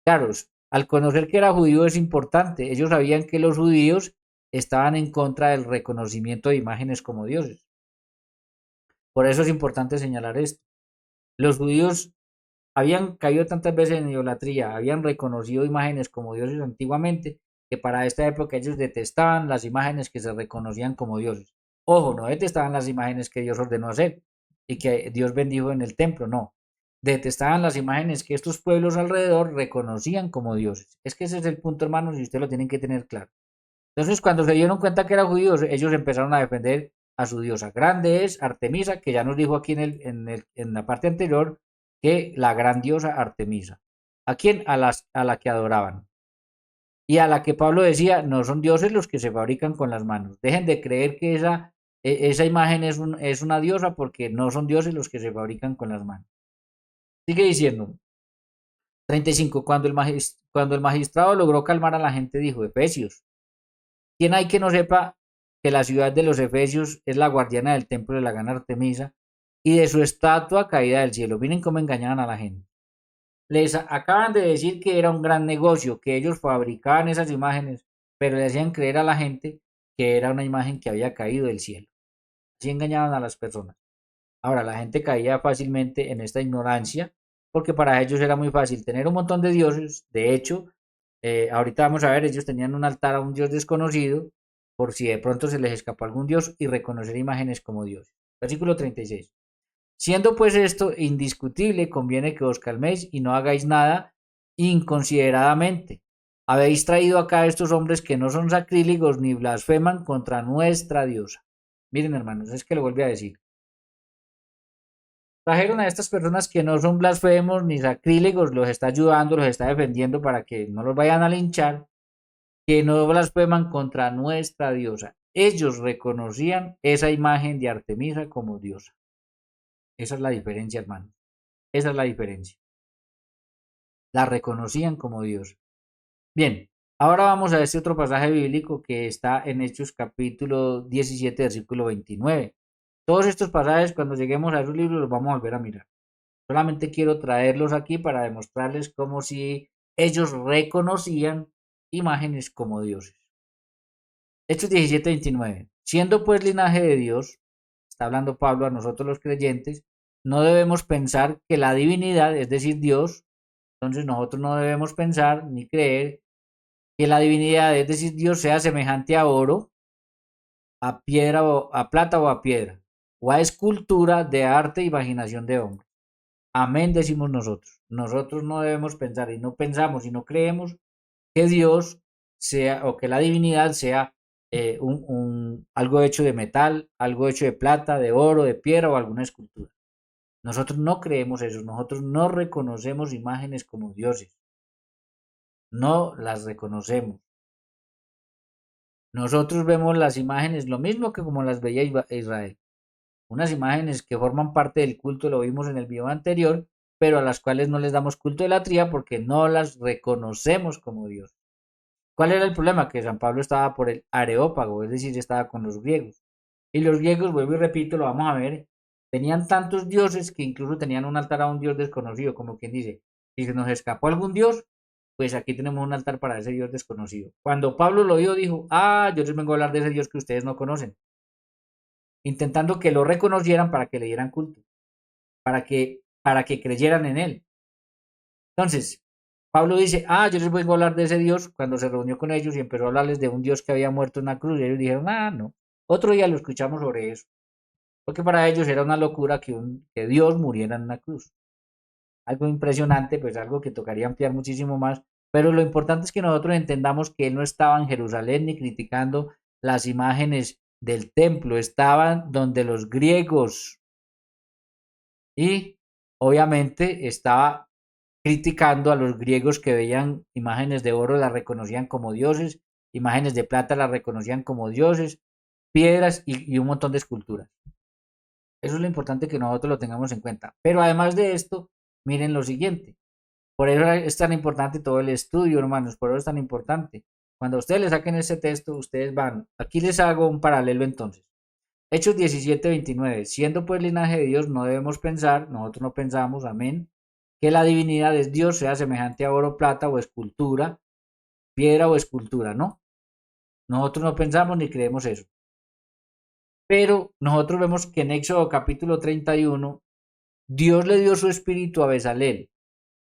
Claro, al conocer que era judío es importante. Ellos sabían que los judíos estaban en contra del reconocimiento de imágenes como dioses. Por eso es importante señalar esto. Los judíos habían caído tantas veces en idolatría, habían reconocido imágenes como dioses antiguamente, que para esta época ellos detestaban las imágenes que se reconocían como dioses. Ojo, no detestaban las imágenes que Dios ordenó hacer y que Dios bendijo en el templo, no. Detestaban las imágenes que estos pueblos alrededor reconocían como dioses. Es que ese es el punto, hermanos, y ustedes lo tienen que tener claro. Entonces, cuando se dieron cuenta que eran judíos, ellos empezaron a defender a su diosa. Grande es Artemisa, que ya nos dijo aquí en la parte anterior, que la gran diosa Artemisa. ¿A quién? A la que adoraban. Y a la que Pablo decía, no son dioses los que se fabrican con las manos. Dejen de creer que esa imagen es una diosa porque no son dioses los que se fabrican con las manos. Sigue diciendo, 35, cuando el magistrado logró calmar a la gente, dijo, Efesios, ¿quién hay que no sepa que la ciudad de los Efesios es la guardiana del templo de la gran Artemisa y de su estatua caída del cielo? Miren cómo engañaban a la gente. Les acaban de decir que era un gran negocio, que ellos fabricaban esas imágenes, pero le hacían creer a la gente que era una imagen que había caído del cielo. Así engañaban a las personas. Ahora, la gente caía fácilmente en esta ignorancia, porque para ellos era muy fácil tener un montón de dioses. De hecho, ahorita vamos a ver, ellos tenían un altar a un dios desconocido, por si de pronto se les escapó algún dios, y reconocer imágenes como dioses. Versículo 36. Siendo pues esto indiscutible, conviene que os calméis y no hagáis nada inconsideradamente. Habéis traído acá a estos hombres que no son sacrílegos ni blasfeman contra nuestra diosa. Miren, hermanos, es que lo vuelve a decir. trajeron a estas personas que no son blasfemos ni sacrílegos, los está ayudando, los está defendiendo para que no los vayan a linchar, que no blasfeman contra nuestra diosa. Ellos reconocían esa imagen de Artemisa como diosa. Esa es la diferencia, hermano. Esa es la diferencia. La reconocían como diosa. Bien, ahora vamos a este otro pasaje bíblico que está en Hechos capítulo 17, versículo 29. Todos estos pasajes, cuando lleguemos a esos libros, los vamos a volver a mirar. Solamente quiero traerlos aquí para demostrarles cómo si ellos reconocían imágenes como dioses. Hechos 17, 29. Siendo pues linaje de Dios, está hablando Pablo a nosotros los creyentes, no debemos pensar que la divinidad, es decir, Dios, entonces nosotros no debemos pensar ni creer que la divinidad, es decir, Dios, sea semejante a oro, a piedra, o a plata o a piedra, o a escultura de arte e imaginación de hombre. Amén, decimos nosotros. Nosotros no debemos pensar y no pensamos y no creemos que Dios sea o que la divinidad sea algo hecho de metal, algo hecho de plata, de oro, de piedra o alguna escultura. Nosotros no creemos eso, nosotros no reconocemos imágenes como dioses, no las reconocemos. Nosotros vemos las imágenes lo mismo que como las veía Israel. Unas imágenes que forman parte del culto, lo vimos en el video anterior, pero a las cuales no les damos culto de la tría porque no las reconocemos como Dios. ¿Cuál era el problema? Que San Pablo estaba por el Areópago, es decir, estaba con los griegos. Y los griegos, vuelvo y repito, lo vamos a ver, tenían tantos dioses que incluso tenían un altar a un dios desconocido, como quien dice, si se nos escapó algún dios, pues aquí tenemos un altar para ese dios desconocido. Cuando Pablo lo vio, dijo, yo les vengo a hablar de ese dios que ustedes no conocen, intentando que lo reconocieran para que le dieran culto, para que creyeran en él. Entonces, Pablo dice, yo les vengo a hablar de ese Dios cuando se reunió con ellos y empezó a hablarles de un Dios que había muerto en la cruz. Y ellos dijeron, no. Otro día lo escuchamos sobre eso. Porque para ellos era una locura que Dios muriera en una cruz. Algo impresionante, pues algo que tocaría ampliar muchísimo más. Pero lo importante es que nosotros entendamos que él no estaba en Jerusalén ni criticando las imágenes del templo. Estaban donde los griegos. Y obviamente estaba criticando a los griegos que veían imágenes de oro, las reconocían como dioses, imágenes de plata las reconocían como dioses, piedras y un montón de esculturas. Eso es lo importante que nosotros lo tengamos en cuenta. Pero además de esto, miren lo siguiente. Por eso es tan importante todo el estudio, hermanos, por eso es tan importante. Cuando ustedes le saquen ese texto, ustedes van. Aquí les hago un paralelo entonces. Hechos 17, 29. Siendo pues linaje de Dios, no debemos pensar, nosotros no pensamos, amén, que la divinidad de Dios sea semejante a oro, plata o escultura, piedra o escultura, ¿no? Nosotros no pensamos ni creemos eso. Pero nosotros vemos que en Éxodo capítulo 31, Dios le dio su espíritu a Bezalel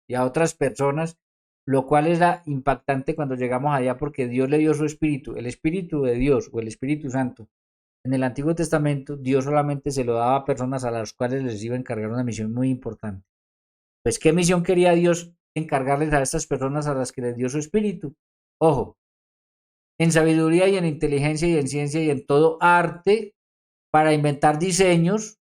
y a otras personas, lo cual era impactante cuando llegamos allá porque Dios le dio su espíritu, el espíritu de Dios o el Espíritu Santo. En el Antiguo Testamento, Dios solamente se lo daba a personas a las cuales les iba a encargar una misión muy importante. Pues, ¿qué misión quería Dios encargarles a estas personas a las que les dio su espíritu? Ojo, en sabiduría y en inteligencia y en ciencia y en todo arte para inventar diseños,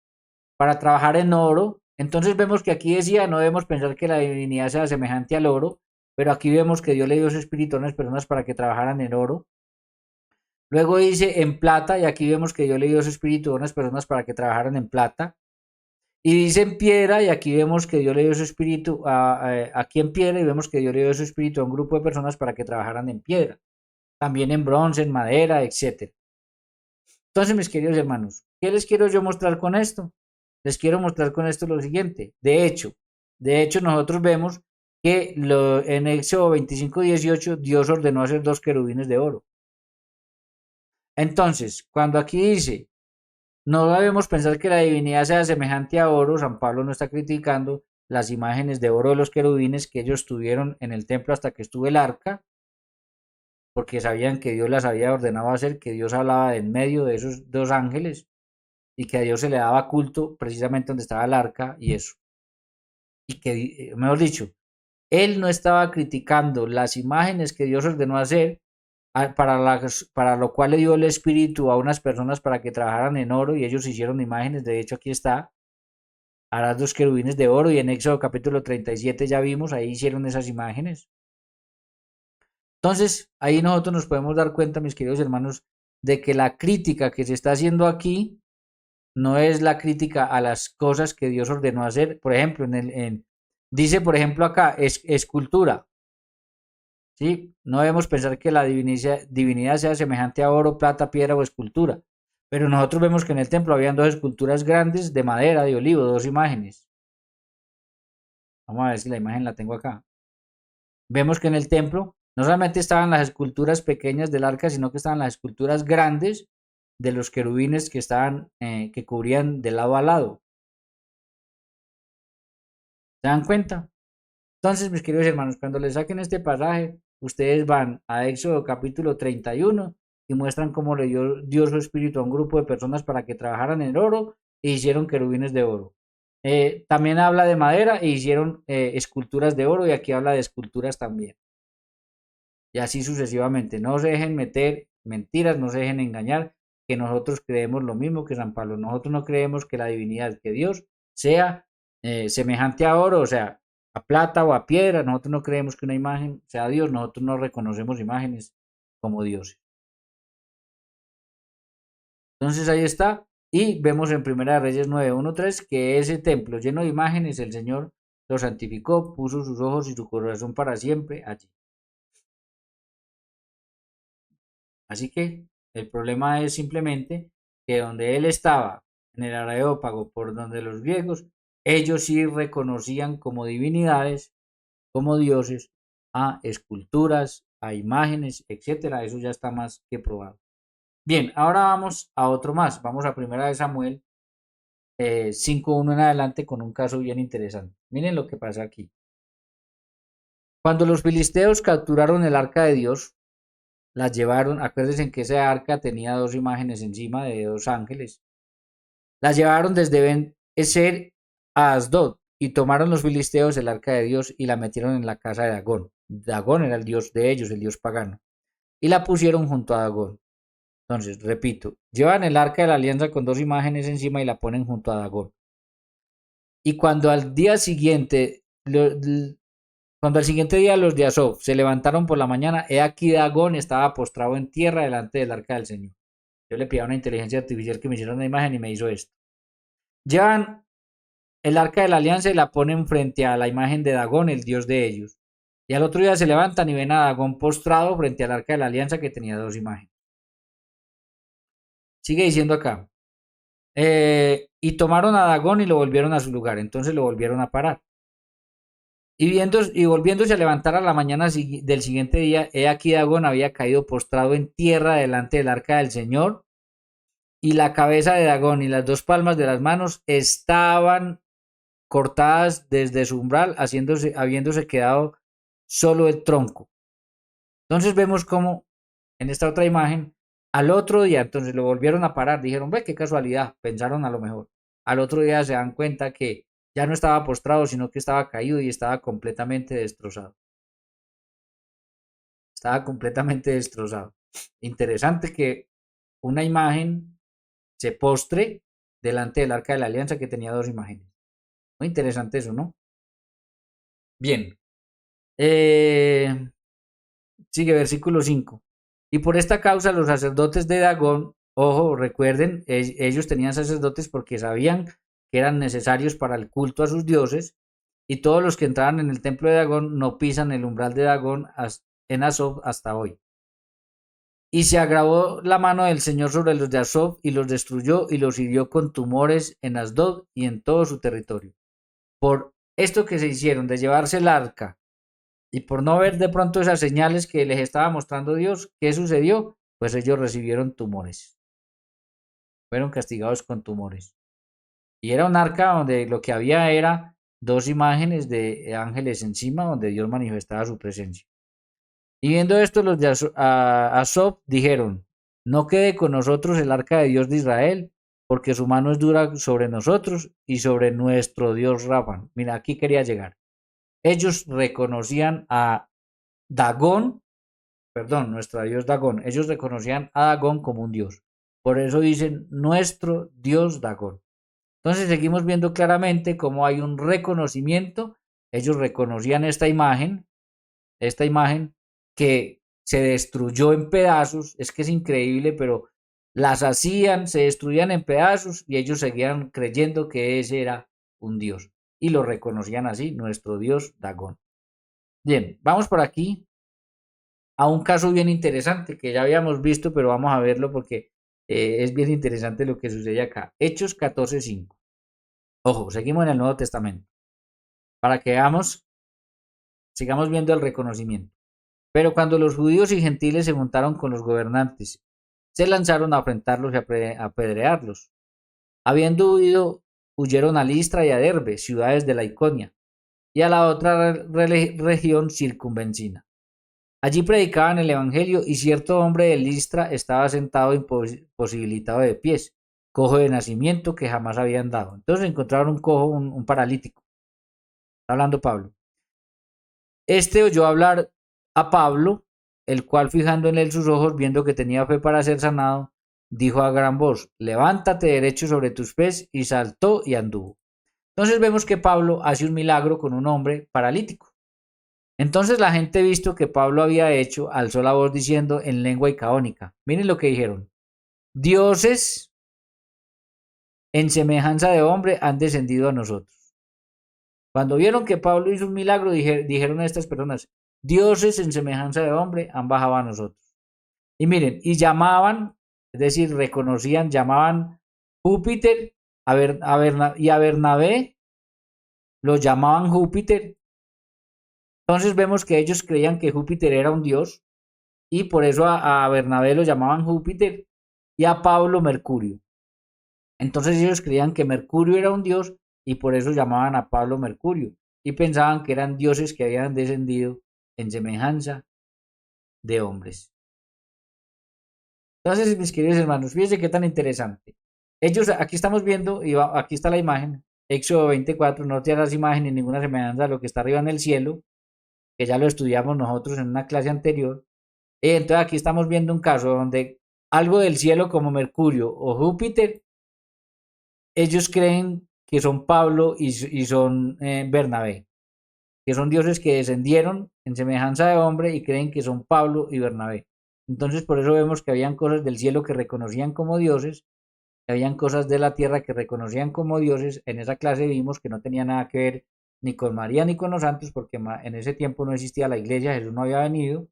para trabajar en oro. Entonces vemos que aquí decía, no debemos pensar que la divinidad sea semejante al oro, pero aquí vemos que Dios le dio su espíritu a unas personas para que trabajaran en oro. Luego dice en plata, y aquí vemos que Dios le dio su espíritu a unas personas para que trabajaran en plata. Y dice en piedra, y aquí vemos que Dios le dio su espíritu aquí en piedra, y vemos que Dios le dio su espíritu a un grupo de personas para que trabajaran en piedra. También en bronce, en madera, etc. Entonces, mis queridos hermanos, ¿qué les quiero yo mostrar con esto? Les quiero mostrar con esto lo siguiente. De hecho, nosotros vemos que en Éxodo 25:18 Dios ordenó hacer 2 querubines de oro. Entonces, cuando aquí dice, no debemos pensar que la divinidad sea semejante a oro, San Pablo no está criticando las imágenes de oro de los querubines que ellos tuvieron en el templo hasta que estuvo el arca, porque sabían que Dios las había ordenado hacer, que Dios hablaba de en medio de esos 2 ángeles y que a Dios se le daba culto precisamente donde estaba el arca y eso. Y que, mejor dicho, él no estaba criticando las imágenes que Dios ordenó hacer, para lo cual le dio el espíritu a unas personas para que trabajaran en oro y ellos hicieron imágenes. De hecho, aquí está, Harás 2 querubines de oro, y en Éxodo capítulo 37 ya vimos, ahí hicieron esas imágenes. Entonces, ahí nosotros nos podemos dar cuenta, mis queridos hermanos, de que la crítica que se está haciendo aquí no es la crítica a las cosas que Dios ordenó hacer. Por ejemplo, dice, por ejemplo, acá, escultura. ¿Sí? No debemos pensar que la divinidad sea semejante a oro, plata, piedra o escultura. Pero nosotros vemos que en el templo habían 2 esculturas grandes de madera, de olivo, 2 imágenes. Vamos a ver si la imagen la tengo acá. Vemos que en el templo no solamente estaban las esculturas pequeñas del arca, sino que estaban las esculturas grandes de los querubines que estaban, que cubrían de lado a lado. ¿Se dan cuenta? Entonces, mis queridos hermanos, cuando les saquen este pasaje, ustedes van a Éxodo capítulo 31 y muestran cómo le dio Dios su espíritu a un grupo de personas para que trabajaran en oro e hicieron querubines de oro. También habla de madera e hicieron esculturas de oro, y aquí habla de esculturas también. Y así sucesivamente. No se dejen meter mentiras, no se dejen engañar, que nosotros creemos lo mismo que San Pablo. Nosotros no creemos que la divinidad, que Dios sea semejante a oro, o sea, a plata o a piedra. Nosotros no creemos que una imagen sea Dios. Nosotros no reconocemos imágenes como dioses. Entonces ahí está. Y vemos en Primera Reyes 9:1-3 que ese templo lleno de imágenes, el Señor lo santificó, puso sus ojos y su corazón para siempre allí. Así que el problema es simplemente que donde él estaba, en el Areópago, por donde los griegos, ellos sí reconocían como divinidades, como dioses, a esculturas, a imágenes, etcétera. Eso ya está más que probado. Bien, ahora vamos a otro más. Vamos a Primera de Samuel 5:1 en adelante, con un caso bien interesante. Miren lo que pasa aquí. Cuando los filisteos capturaron el arca de Dios, las llevaron. Acuérdense que esa arca tenía 2 imágenes encima de 2 ángeles. Las llevaron desde Ben-Ezer a Asdod, y tomaron los filisteos el arca de Dios y la metieron en la casa de Dagón. Dagón era el dios de ellos, el dios pagano. Y la pusieron junto a Dagón. Entonces, repito, llevan el arca de la alianza con 2 imágenes encima y la ponen junto a Dagón. Y cuando al siguiente día los de Asob se levantaron por la mañana, he aquí Dagón estaba postrado en tierra delante del arca del Señor. Yo le pedí a una inteligencia artificial que me hiciera una imagen y me hizo esto. Llevan el arca de la alianza y la ponen frente a la imagen de Dagón, el dios de ellos. Y al otro día se levantan y ven a Dagón postrado frente al arca de la alianza que tenía 2 imágenes. Sigue diciendo acá. Y tomaron a Dagón y lo volvieron a su lugar. Entonces lo volvieron a parar. Y volviéndose a levantar a la mañana del siguiente día, he aquí Dagón había caído postrado en tierra delante del arca del Señor, y la cabeza de Dagón y las 2 palmas de las manos estaban cortadas desde su umbral, habiéndose quedado solo el tronco. Entonces vemos cómo en esta otra imagen, al otro día, entonces lo volvieron a parar, dijeron, ve, qué casualidad, pensaron a lo mejor. Al otro día se dan cuenta que ya no estaba postrado, sino que estaba caído y estaba completamente destrozado. Estaba completamente destrozado. Interesante que una imagen se postre delante del arca de la alianza que tenía 2 imágenes. Muy interesante eso, ¿no? Bien. Sigue versículo 5. Y por esta causa los sacerdotes de Dagón, ojo, recuerden, ellos tenían sacerdotes porque sabían que eran necesarios para el culto a sus dioses, y todos los que entraban en el templo de Dagón no pisan el umbral de Dagón en Asob hasta hoy. Y se agravó la mano del Señor sobre los de Asob y los destruyó y los hirió con tumores en Asdod y en todo su territorio. Por esto que se hicieron de llevarse el arca y por no ver de pronto esas señales que les estaba mostrando Dios, ¿qué sucedió? Pues ellos recibieron tumores. Fueron castigados con tumores. Y era un arca donde lo que había era 2 imágenes de ángeles encima, donde Dios manifestaba su presencia. Y viendo esto, los de Asob dijeron, no quede con nosotros el arca de Dios de Israel, porque su mano es dura sobre nosotros y sobre nuestro Dios Rafa. Mira, aquí quería llegar. Ellos reconocían a Dagón, perdón, nuestro Dios Dagón. Ellos reconocían a Dagón como un Dios. Por eso dicen nuestro Dios Dagón. Entonces seguimos viendo claramente cómo hay un reconocimiento. Ellos reconocían esta imagen que se destruyó en pedazos. Es que es increíble, pero las hacían, se destruían en pedazos y ellos seguían creyendo que ese era un dios. Y lo reconocían así, nuestro dios Dagón. Bien, vamos por aquí a un caso bien interesante que ya habíamos visto, pero vamos a verlo porque es bien interesante lo que sucede acá. Hechos 14:5. Ojo, seguimos en el Nuevo Testamento. Para que veamos, sigamos viendo el reconocimiento. Pero cuando los judíos y gentiles se juntaron con los gobernantes, se lanzaron a afrentarlos y a apedrearlos. Habiendo huido, huyeron a Listra y a Derbe, ciudades de la Iconia, y a la otra región circunvencina. Allí predicaban el evangelio y cierto hombre de Listra estaba sentado imposibilitado de pies, cojo de nacimiento que jamás habían dado. Entonces encontraron un cojo, un paralítico. Está hablando Pablo. Este oyó hablar a Pablo, el cual fijando en él sus ojos, viendo que tenía fe para ser sanado, dijo a gran voz, levántate derecho sobre tus pies, y saltó y anduvo. Entonces vemos que Pablo hace un milagro con un hombre paralítico. Entonces la gente, visto que Pablo había hecho, alzó la voz diciendo en lengua icaónica. Miren lo que dijeron. Dioses en semejanza de hombre han descendido a nosotros. Cuando vieron que Pablo hizo un milagro, dijeron a estas personas, dioses en semejanza de hombre han bajado a nosotros. Y miren, y llamaban, es decir, reconocían, llamaban Júpiter y a Bernabé lo llamaban Júpiter. Entonces vemos que ellos creían que Júpiter era un dios y por eso a Bernabé lo llamaban Júpiter y a Pablo Mercurio. Entonces ellos creían que Mercurio era un dios y por eso llamaban a Pablo Mercurio y pensaban que eran dioses que habían descendido en semejanza de hombres. Entonces, mis queridos hermanos, fíjense qué tan interesante. Ellos, aquí estamos viendo, y aquí está la imagen, Éxodo 24, no te harás imagen ni ninguna semejanza a lo que está arriba en el cielo, que ya lo estudiamos nosotros en una clase anterior. Entonces aquí estamos viendo un caso donde algo del cielo como Mercurio o Júpiter, ellos creen que son Pablo y son Bernabé, que son dioses que descendieron en semejanza de hombre y creen que son Pablo y Bernabé. Entonces por eso vemos que habían cosas del cielo que reconocían como dioses, habían cosas de la tierra que reconocían como dioses. En esa clase vimos que no tenía nada que ver ni con María ni con los santos, porque en ese tiempo no existía la iglesia, Jesús no había venido,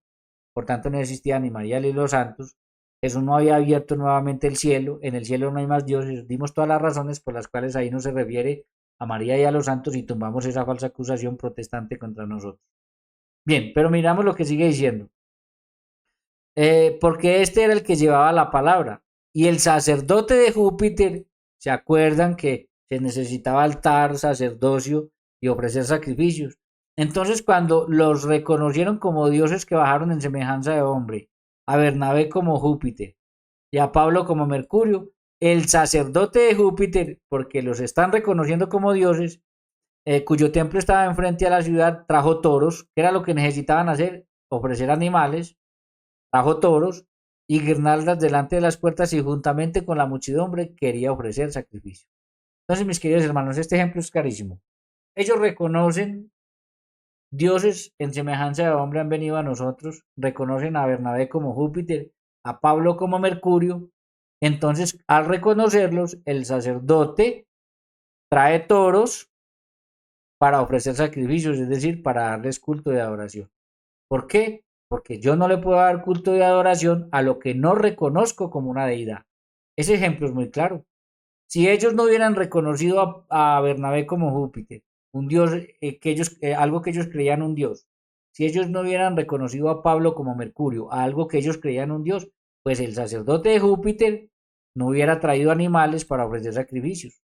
por tanto no existía ni María ni los santos. Jesús no había abierto nuevamente el cielo, en el cielo no hay más dioses. Dimos todas las razones por las cuales ahí no se refiere a María y a los santos y tumbamos esa falsa acusación protestante contra nosotros. Bien, pero miramos lo que sigue diciendo. Porque este era el que llevaba la palabra. Y el sacerdote de Júpiter, ¿se acuerdan que se necesitaba altar, sacerdocio y ofrecer sacrificios? Entonces, cuando los reconocieron como dioses que bajaron en semejanza de hombre, a Bernabé como Júpiter y a Pablo como Mercurio, el sacerdote de Júpiter, porque los están reconociendo como dioses, cuyo templo estaba enfrente a la ciudad, trajo toros, que era lo que necesitaban hacer, ofrecer animales, trajo toros y guirnaldas delante de las puertas y juntamente con la muchedumbre quería ofrecer sacrificio. Entonces, mis queridos hermanos, este ejemplo es carísimo. Ellos reconocen dioses en semejanza de hombre han venido a nosotros, reconocen a Bernabé como Júpiter, a Pablo como Mercurio. Entonces, al reconocerlos, el sacerdote trae toros para ofrecer sacrificios, es decir, para darles culto de adoración. ¿Por qué? Porque yo no le puedo dar culto de adoración a lo que no reconozco como una deidad. Ese ejemplo es muy claro. Si ellos no hubieran reconocido a Bernabé como Júpiter, un dios algo que ellos creían un dios, si ellos no hubieran reconocido a Pablo como Mercurio, a algo que ellos creían un dios, pues el sacerdote de Júpiter no hubiera traído animales para ofrecer sacrificios.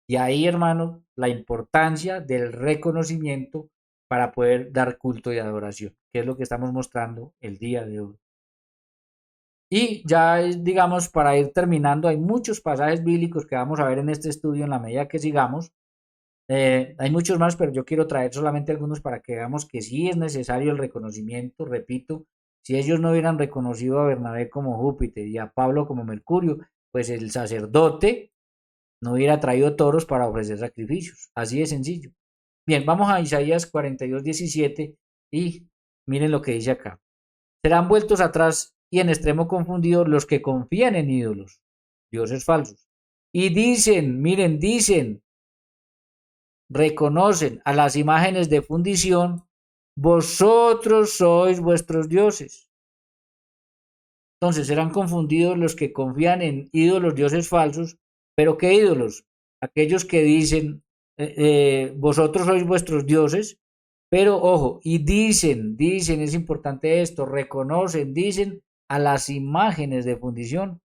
Y ahí, hermano, la importancia del reconocimiento para poder dar culto y adoración, que es lo que estamos mostrando el día de hoy. Y ya, digamos, para ir terminando, hay muchos pasajes bíblicos que vamos a ver en este estudio en la medida que sigamos. Hay muchos más, pero yo quiero traer solamente algunos para que veamos que sí es necesario el reconocimiento. Repito, si ellos no hubieran reconocido a Bernabé como Júpiter y a Pablo como Mercurio, pues el sacerdote no hubiera traído toros para ofrecer sacrificios. Así de sencillo. Bien, vamos a Isaías 42:17 y miren lo que dice acá. Serán vueltos atrás y en extremo confundidos los que confían en ídolos, dioses falsos. Y dicen, miren, dicen, reconocen a las imágenes de fundición, vosotros sois vuestros dioses. Entonces serán confundidos los que confían en ídolos, dioses falsos, pero ¿qué ídolos? Aquellos que dicen, vosotros sois vuestros dioses, pero ojo, y dicen, es importante esto, reconocen, dicen a las imágenes de fundición,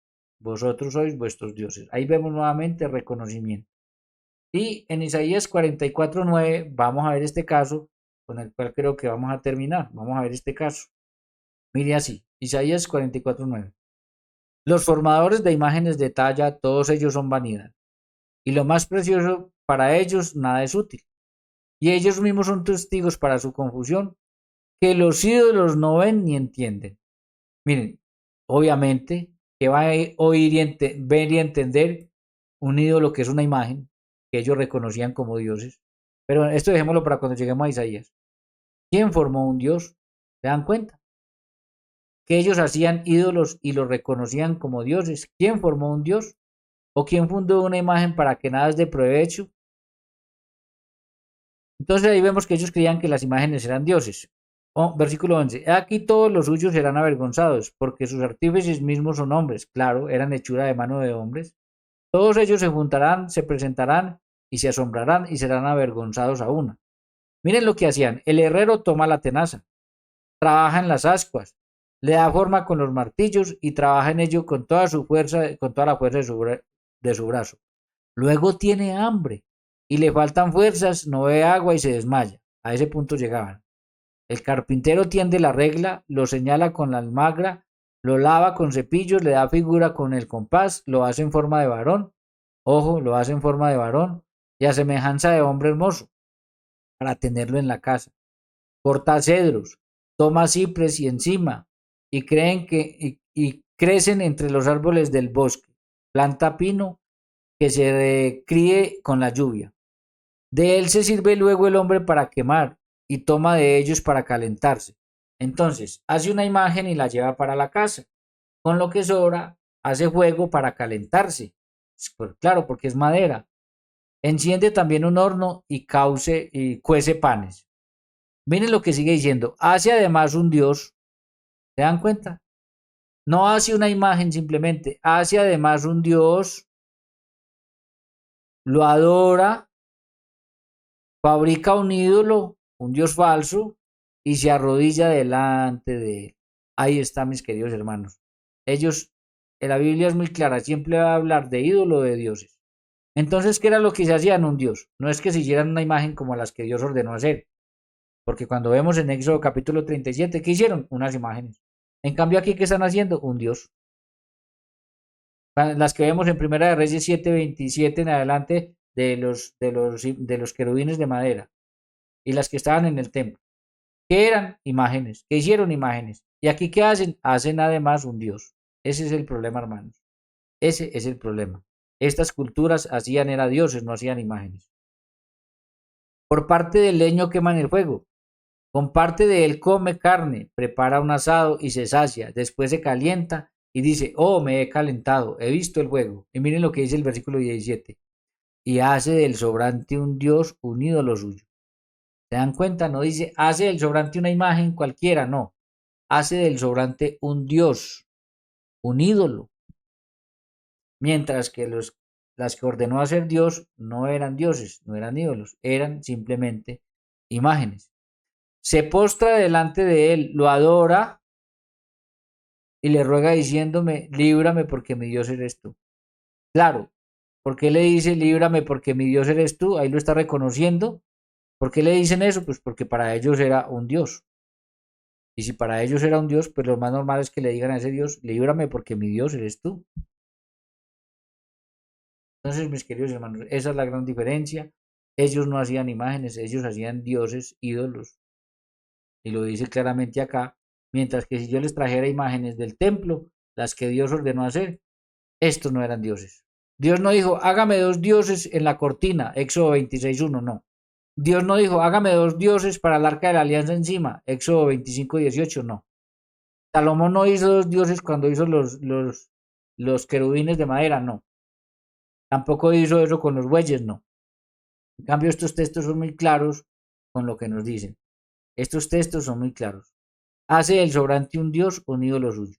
vosotros sois vuestros dioses. Ahí vemos nuevamente reconocimiento. Y en Isaías 44:9 vamos a ver este caso con el cual creo que vamos a terminar. Vamos a ver este caso. Mire así, Isaías 44:9. Los formadores de imágenes de talla, todos ellos son vanidad. Y lo más precioso para ellos nada es útil. Y ellos mismos son testigos para su confusión, que los ídolos no ven ni entienden. Miren, obviamente, que va a oír ver y entender un ídolo que es una imagen que ellos reconocían como dioses. Pero esto dejémoslo para cuando lleguemos a Isaías. ¿Quién formó un dios? ¿Se dan cuenta? Que ellos hacían ídolos y los reconocían como dioses. ¿Quién formó un dios? ¿O quién fundó una imagen para que nada es de provecho? Entonces ahí vemos que ellos creían que las imágenes eran dioses. Versículo 11. Aquí todos los suyos serán avergonzados, porque sus artífices mismos son hombres. Claro, eran hechura de mano de hombres. Todos ellos se juntarán, se presentarán y se asombrarán y serán avergonzados a una. Miren lo que hacían. El herrero toma la tenaza, trabaja en las ascuas, le da forma con los martillos y trabaja en ello con toda su fuerza, con toda la fuerza de su brazo. Luego tiene hambre y le faltan fuerzas, no ve agua y se desmaya. A ese punto llegaban. El carpintero tiende la regla, lo señala con la almagra, lo lava con cepillos, le da figura con el compás, lo hace en forma de varón, ojo, lo hace en forma de varón y a semejanza de hombre hermoso, para tenerlo en la casa. Corta cedros, toma cipres y encima, y creen y crecen entre los árboles del bosque. Planta pino que se críe con la lluvia. De él se sirve luego el hombre para quemar y toma de ellos para calentarse. Entonces, hace una imagen y la lleva para la casa. Con lo que sobra, hace fuego para calentarse. Pues claro, porque es madera. Enciende también un horno y cuece panes. Miren lo que sigue diciendo. Hace además un dios. ¿Se dan cuenta? No hace una imagen simplemente. Hace además un dios. Lo adora. Fabrica un ídolo, un dios falso, y se arrodilla delante de él. Ahí está, mis queridos hermanos. Ellos, en la Biblia es muy clara, siempre va a hablar de ídolo o de dioses. Entonces, ¿qué era lo que se hacía en un dios? No es que se hicieran una imagen como las que Dios ordenó hacer, porque cuando vemos en Éxodo capítulo 37, ¿qué hicieron? Unas imágenes. En cambio, aquí, ¿qué están haciendo? Un dios. Las que vemos en Primera de Reyes 7:27 en adelante de los querubines de madera y las que estaban en el templo. ¿Qué eran? Imágenes. ¿Qué hicieron? Imágenes. ¿Y aquí qué hacen? Hacen además un dios. Ese es el problema, hermanos. Ese es el problema. Estas culturas hacían era dioses, no hacían imágenes. Por parte del leño queman el fuego. Con parte de él come carne, prepara un asado y se sacia. Después se calienta y dice, oh, me he calentado, he visto el fuego. Y miren lo que dice el versículo 17. Y hace del sobrante un dios unido a lo suyo. ¿Se dan cuenta? No dice, hace del sobrante una imagen cualquiera, no. Hace del sobrante un dios, un ídolo. Mientras que las que ordenó hacer Dios no eran dioses, no eran ídolos, eran simplemente imágenes. Se postra delante de él, lo adora y le ruega diciéndome, líbrame porque mi Dios eres tú. Claro, ¿por qué le dice, líbrame porque mi Dios eres tú? Ahí lo está reconociendo. ¿Por qué le dicen eso? Pues porque para ellos era un Dios. Y si para ellos era un Dios, pues lo más normal es que le digan a ese Dios, líbrame porque mi Dios eres tú. Entonces, mis queridos hermanos, esa es la gran diferencia. Ellos no hacían imágenes, ellos hacían dioses, ídolos. Y lo dice claramente acá. Mientras que si yo les trajera imágenes del templo, las que Dios ordenó hacer, estos no eran dioses. Dios no dijo, hágame dos dioses en la cortina, Éxodo 26:1, no. Dios no dijo, hágame dos dioses para el arca de la alianza encima, Éxodo 25:18, no. Salomón no hizo dos dioses cuando hizo los querubines de madera, no. Tampoco hizo eso con los bueyes, no. En cambio, estos textos son muy claros con lo que nos dicen. Estos textos son muy claros. Hace el sobrante un dios, un ídolo suyo.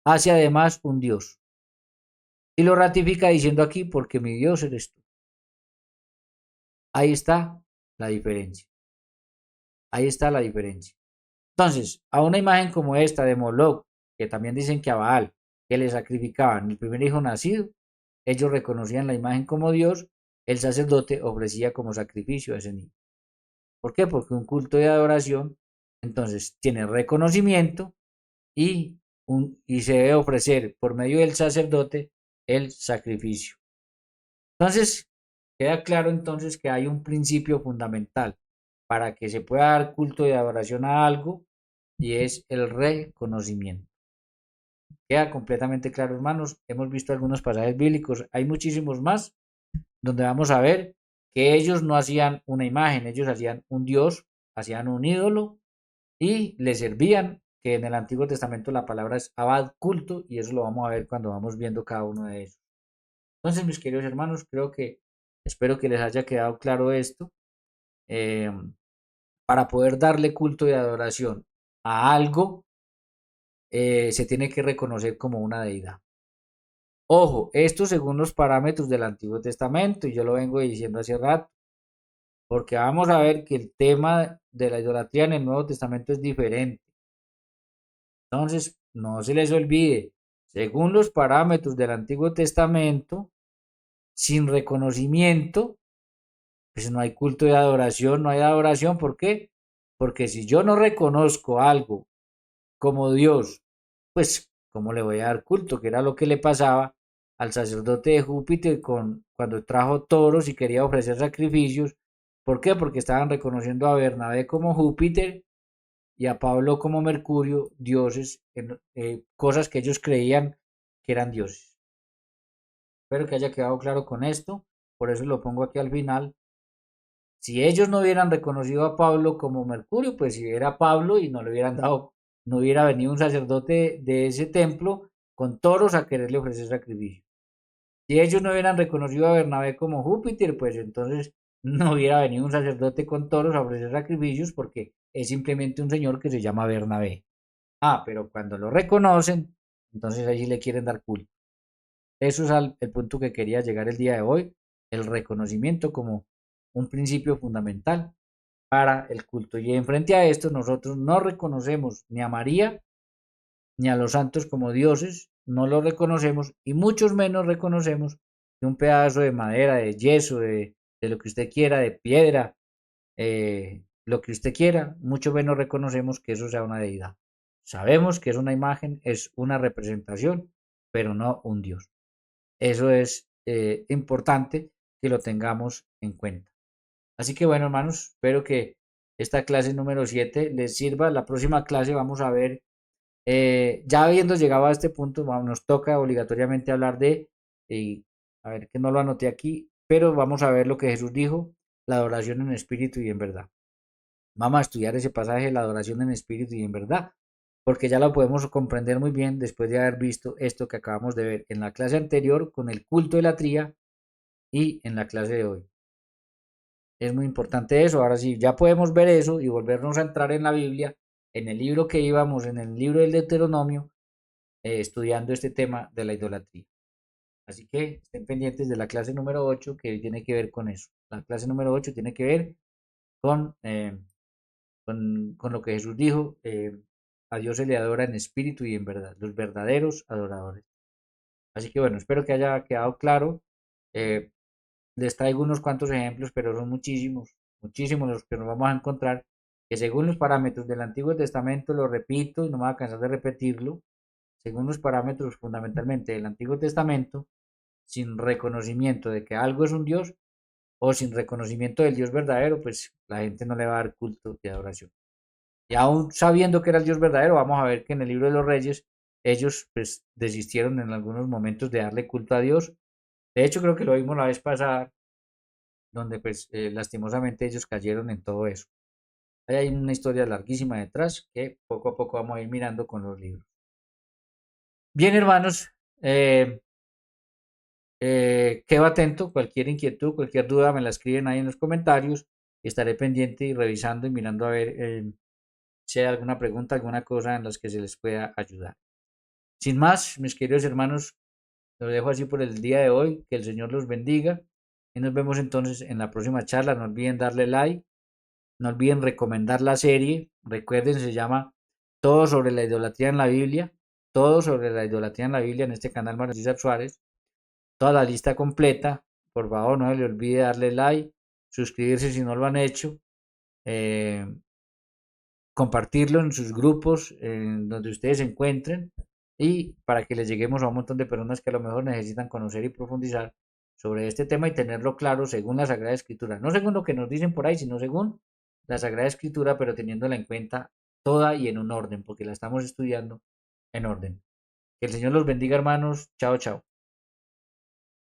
Hace además un dios. Y lo ratifica diciendo aquí, porque mi Dios eres tú. Ahí está la diferencia. Ahí está la diferencia. Entonces, a una imagen como esta de Moloch, que también dicen que a Baal, que le sacrificaban el primer hijo nacido, ellos reconocían la imagen como Dios, el sacerdote ofrecía como sacrificio a ese niño. ¿Por qué? Porque un culto de adoración, entonces, tiene reconocimiento y, y se debe ofrecer por medio del sacerdote el sacrificio. Entonces, queda claro entonces que hay un principio fundamental para que se pueda dar culto de adoración a algo y es el reconocimiento. Queda completamente claro, hermanos. Hemos visto algunos pasajes bíblicos, hay muchísimos más, donde vamos a ver que ellos no hacían una imagen, ellos hacían un dios, hacían un ídolo y le servían, que en el Antiguo Testamento la palabra es abad, culto, y eso lo vamos a ver cuando vamos viendo cada uno de ellos. Entonces, mis queridos hermanos, espero que les haya quedado claro esto. Para poder darle culto y adoración a algo, se tiene que reconocer como una deidad. Ojo, esto según los parámetros del Antiguo Testamento, y yo lo vengo diciendo hace rato, porque vamos a ver que el tema de la idolatría en el Nuevo Testamento es diferente. Entonces, no se les olvide, según los parámetros del Antiguo Testamento, sin reconocimiento, pues no hay culto de adoración, no hay adoración. ¿Por qué? Porque si yo no reconozco algo como Dios, pues ¿cómo le voy a dar culto? Que era lo que le pasaba al sacerdote de Júpiter cuando trajo toros y quería ofrecer sacrificios. ¿Por qué? Porque estaban reconociendo a Bernabé como Júpiter y a Pablo como Mercurio, dioses, cosas que ellos creían que eran dioses. Espero que haya quedado claro con esto, por eso lo pongo aquí al final. Si ellos no hubieran reconocido a Pablo como Mercurio, pues si era Pablo y no le hubieran dado, no hubiera venido un sacerdote de ese templo con toros a quererle ofrecer sacrificio. Si ellos no hubieran reconocido a Bernabé como Júpiter, pues entonces no hubiera venido un sacerdote con toros a ofrecer sacrificios porque es simplemente un señor que se llama Bernabé. Ah, pero cuando lo reconocen, entonces allí le quieren dar culto. Eso es el punto que quería llegar el día de hoy, el reconocimiento como un principio fundamental para el culto. Y en frente a esto nosotros no reconocemos ni a María ni a los santos como dioses, no los reconocemos y muchos menos reconocemos que un pedazo de madera, de yeso, de lo que usted quiera, de piedra, lo que usted quiera, mucho menos reconocemos que eso sea una deidad. Sabemos que es una imagen, es una representación, pero no un dios. Eso es importante que lo tengamos en cuenta. Así que bueno, hermanos, espero que esta clase número 7 les sirva. La próxima clase vamos a ver, ya habiendo llegado a este punto, nos toca obligatoriamente hablar a ver que no lo anoté aquí, pero vamos a ver lo que Jesús dijo, la adoración en espíritu y en verdad. Vamos a estudiar ese pasaje de la adoración en espíritu y en verdad, porque ya lo podemos comprender muy bien después de haber visto esto que acabamos de ver en la clase anterior con el culto de la tría y en la clase de hoy. Es muy importante eso. Ahora sí, ya podemos ver eso y volvernos a entrar en la Biblia, en el libro que íbamos, en el libro del Deuteronomio, estudiando este tema de la idolatría. Así que estén pendientes de la clase número 8 que tiene que ver con eso. La clase número 8 tiene que ver con, con lo que Jesús dijo, a Dios se le adora en espíritu y en verdad, los verdaderos adoradores. Así que bueno, espero que haya quedado claro. Eh, Les traigo unos cuantos ejemplos, pero son muchísimos, muchísimos los que nos vamos a encontrar, que según los parámetros del Antiguo Testamento, lo repito y no me voy a cansar de repetirlo, según los parámetros fundamentalmente del Antiguo Testamento, sin reconocimiento de que algo es un Dios o sin reconocimiento del Dios verdadero, pues la gente no le va a dar culto y adoración. Y aún sabiendo que era el Dios verdadero, vamos a ver que en el libro de los Reyes, ellos pues desistieron en algunos momentos de darle culto a Dios De hecho, creo que lo vimos la vez pasada, donde pues lastimosamente ellos cayeron en todo eso. Ahí hay una historia larguísima detrás que poco a poco vamos a ir mirando con los libros. Bien, hermanos, eh, quedo atento. Cualquier inquietud, cualquier duda me la escriben ahí en los comentarios. Y estaré pendiente y revisando y mirando a ver si hay alguna pregunta, alguna cosa en las que se les pueda ayudar. Sin más, mis queridos hermanos, los dejo así por el día de hoy. Que el Señor los bendiga. Y nos vemos entonces en la próxima charla. No olviden darle like. No olviden recomendar la serie. Recuerden, se llama Todo sobre la idolatría en la Biblia. Todo sobre la idolatría en la Biblia en este canal Mario César Suárez. Toda la lista completa. Por favor, no se le olvide darle like, suscribirse si no lo han hecho, eh, compartirlo en sus grupos, en donde ustedes se encuentren, y para que les lleguemos a un montón de personas que a lo mejor necesitan conocer y profundizar sobre este tema y tenerlo claro según la Sagrada Escritura. No según lo que nos dicen por ahí, sino según la Sagrada Escritura, pero teniéndola en cuenta toda y en un orden, porque la estamos estudiando en orden. Que el Señor los bendiga, hermanos. Chao, chao.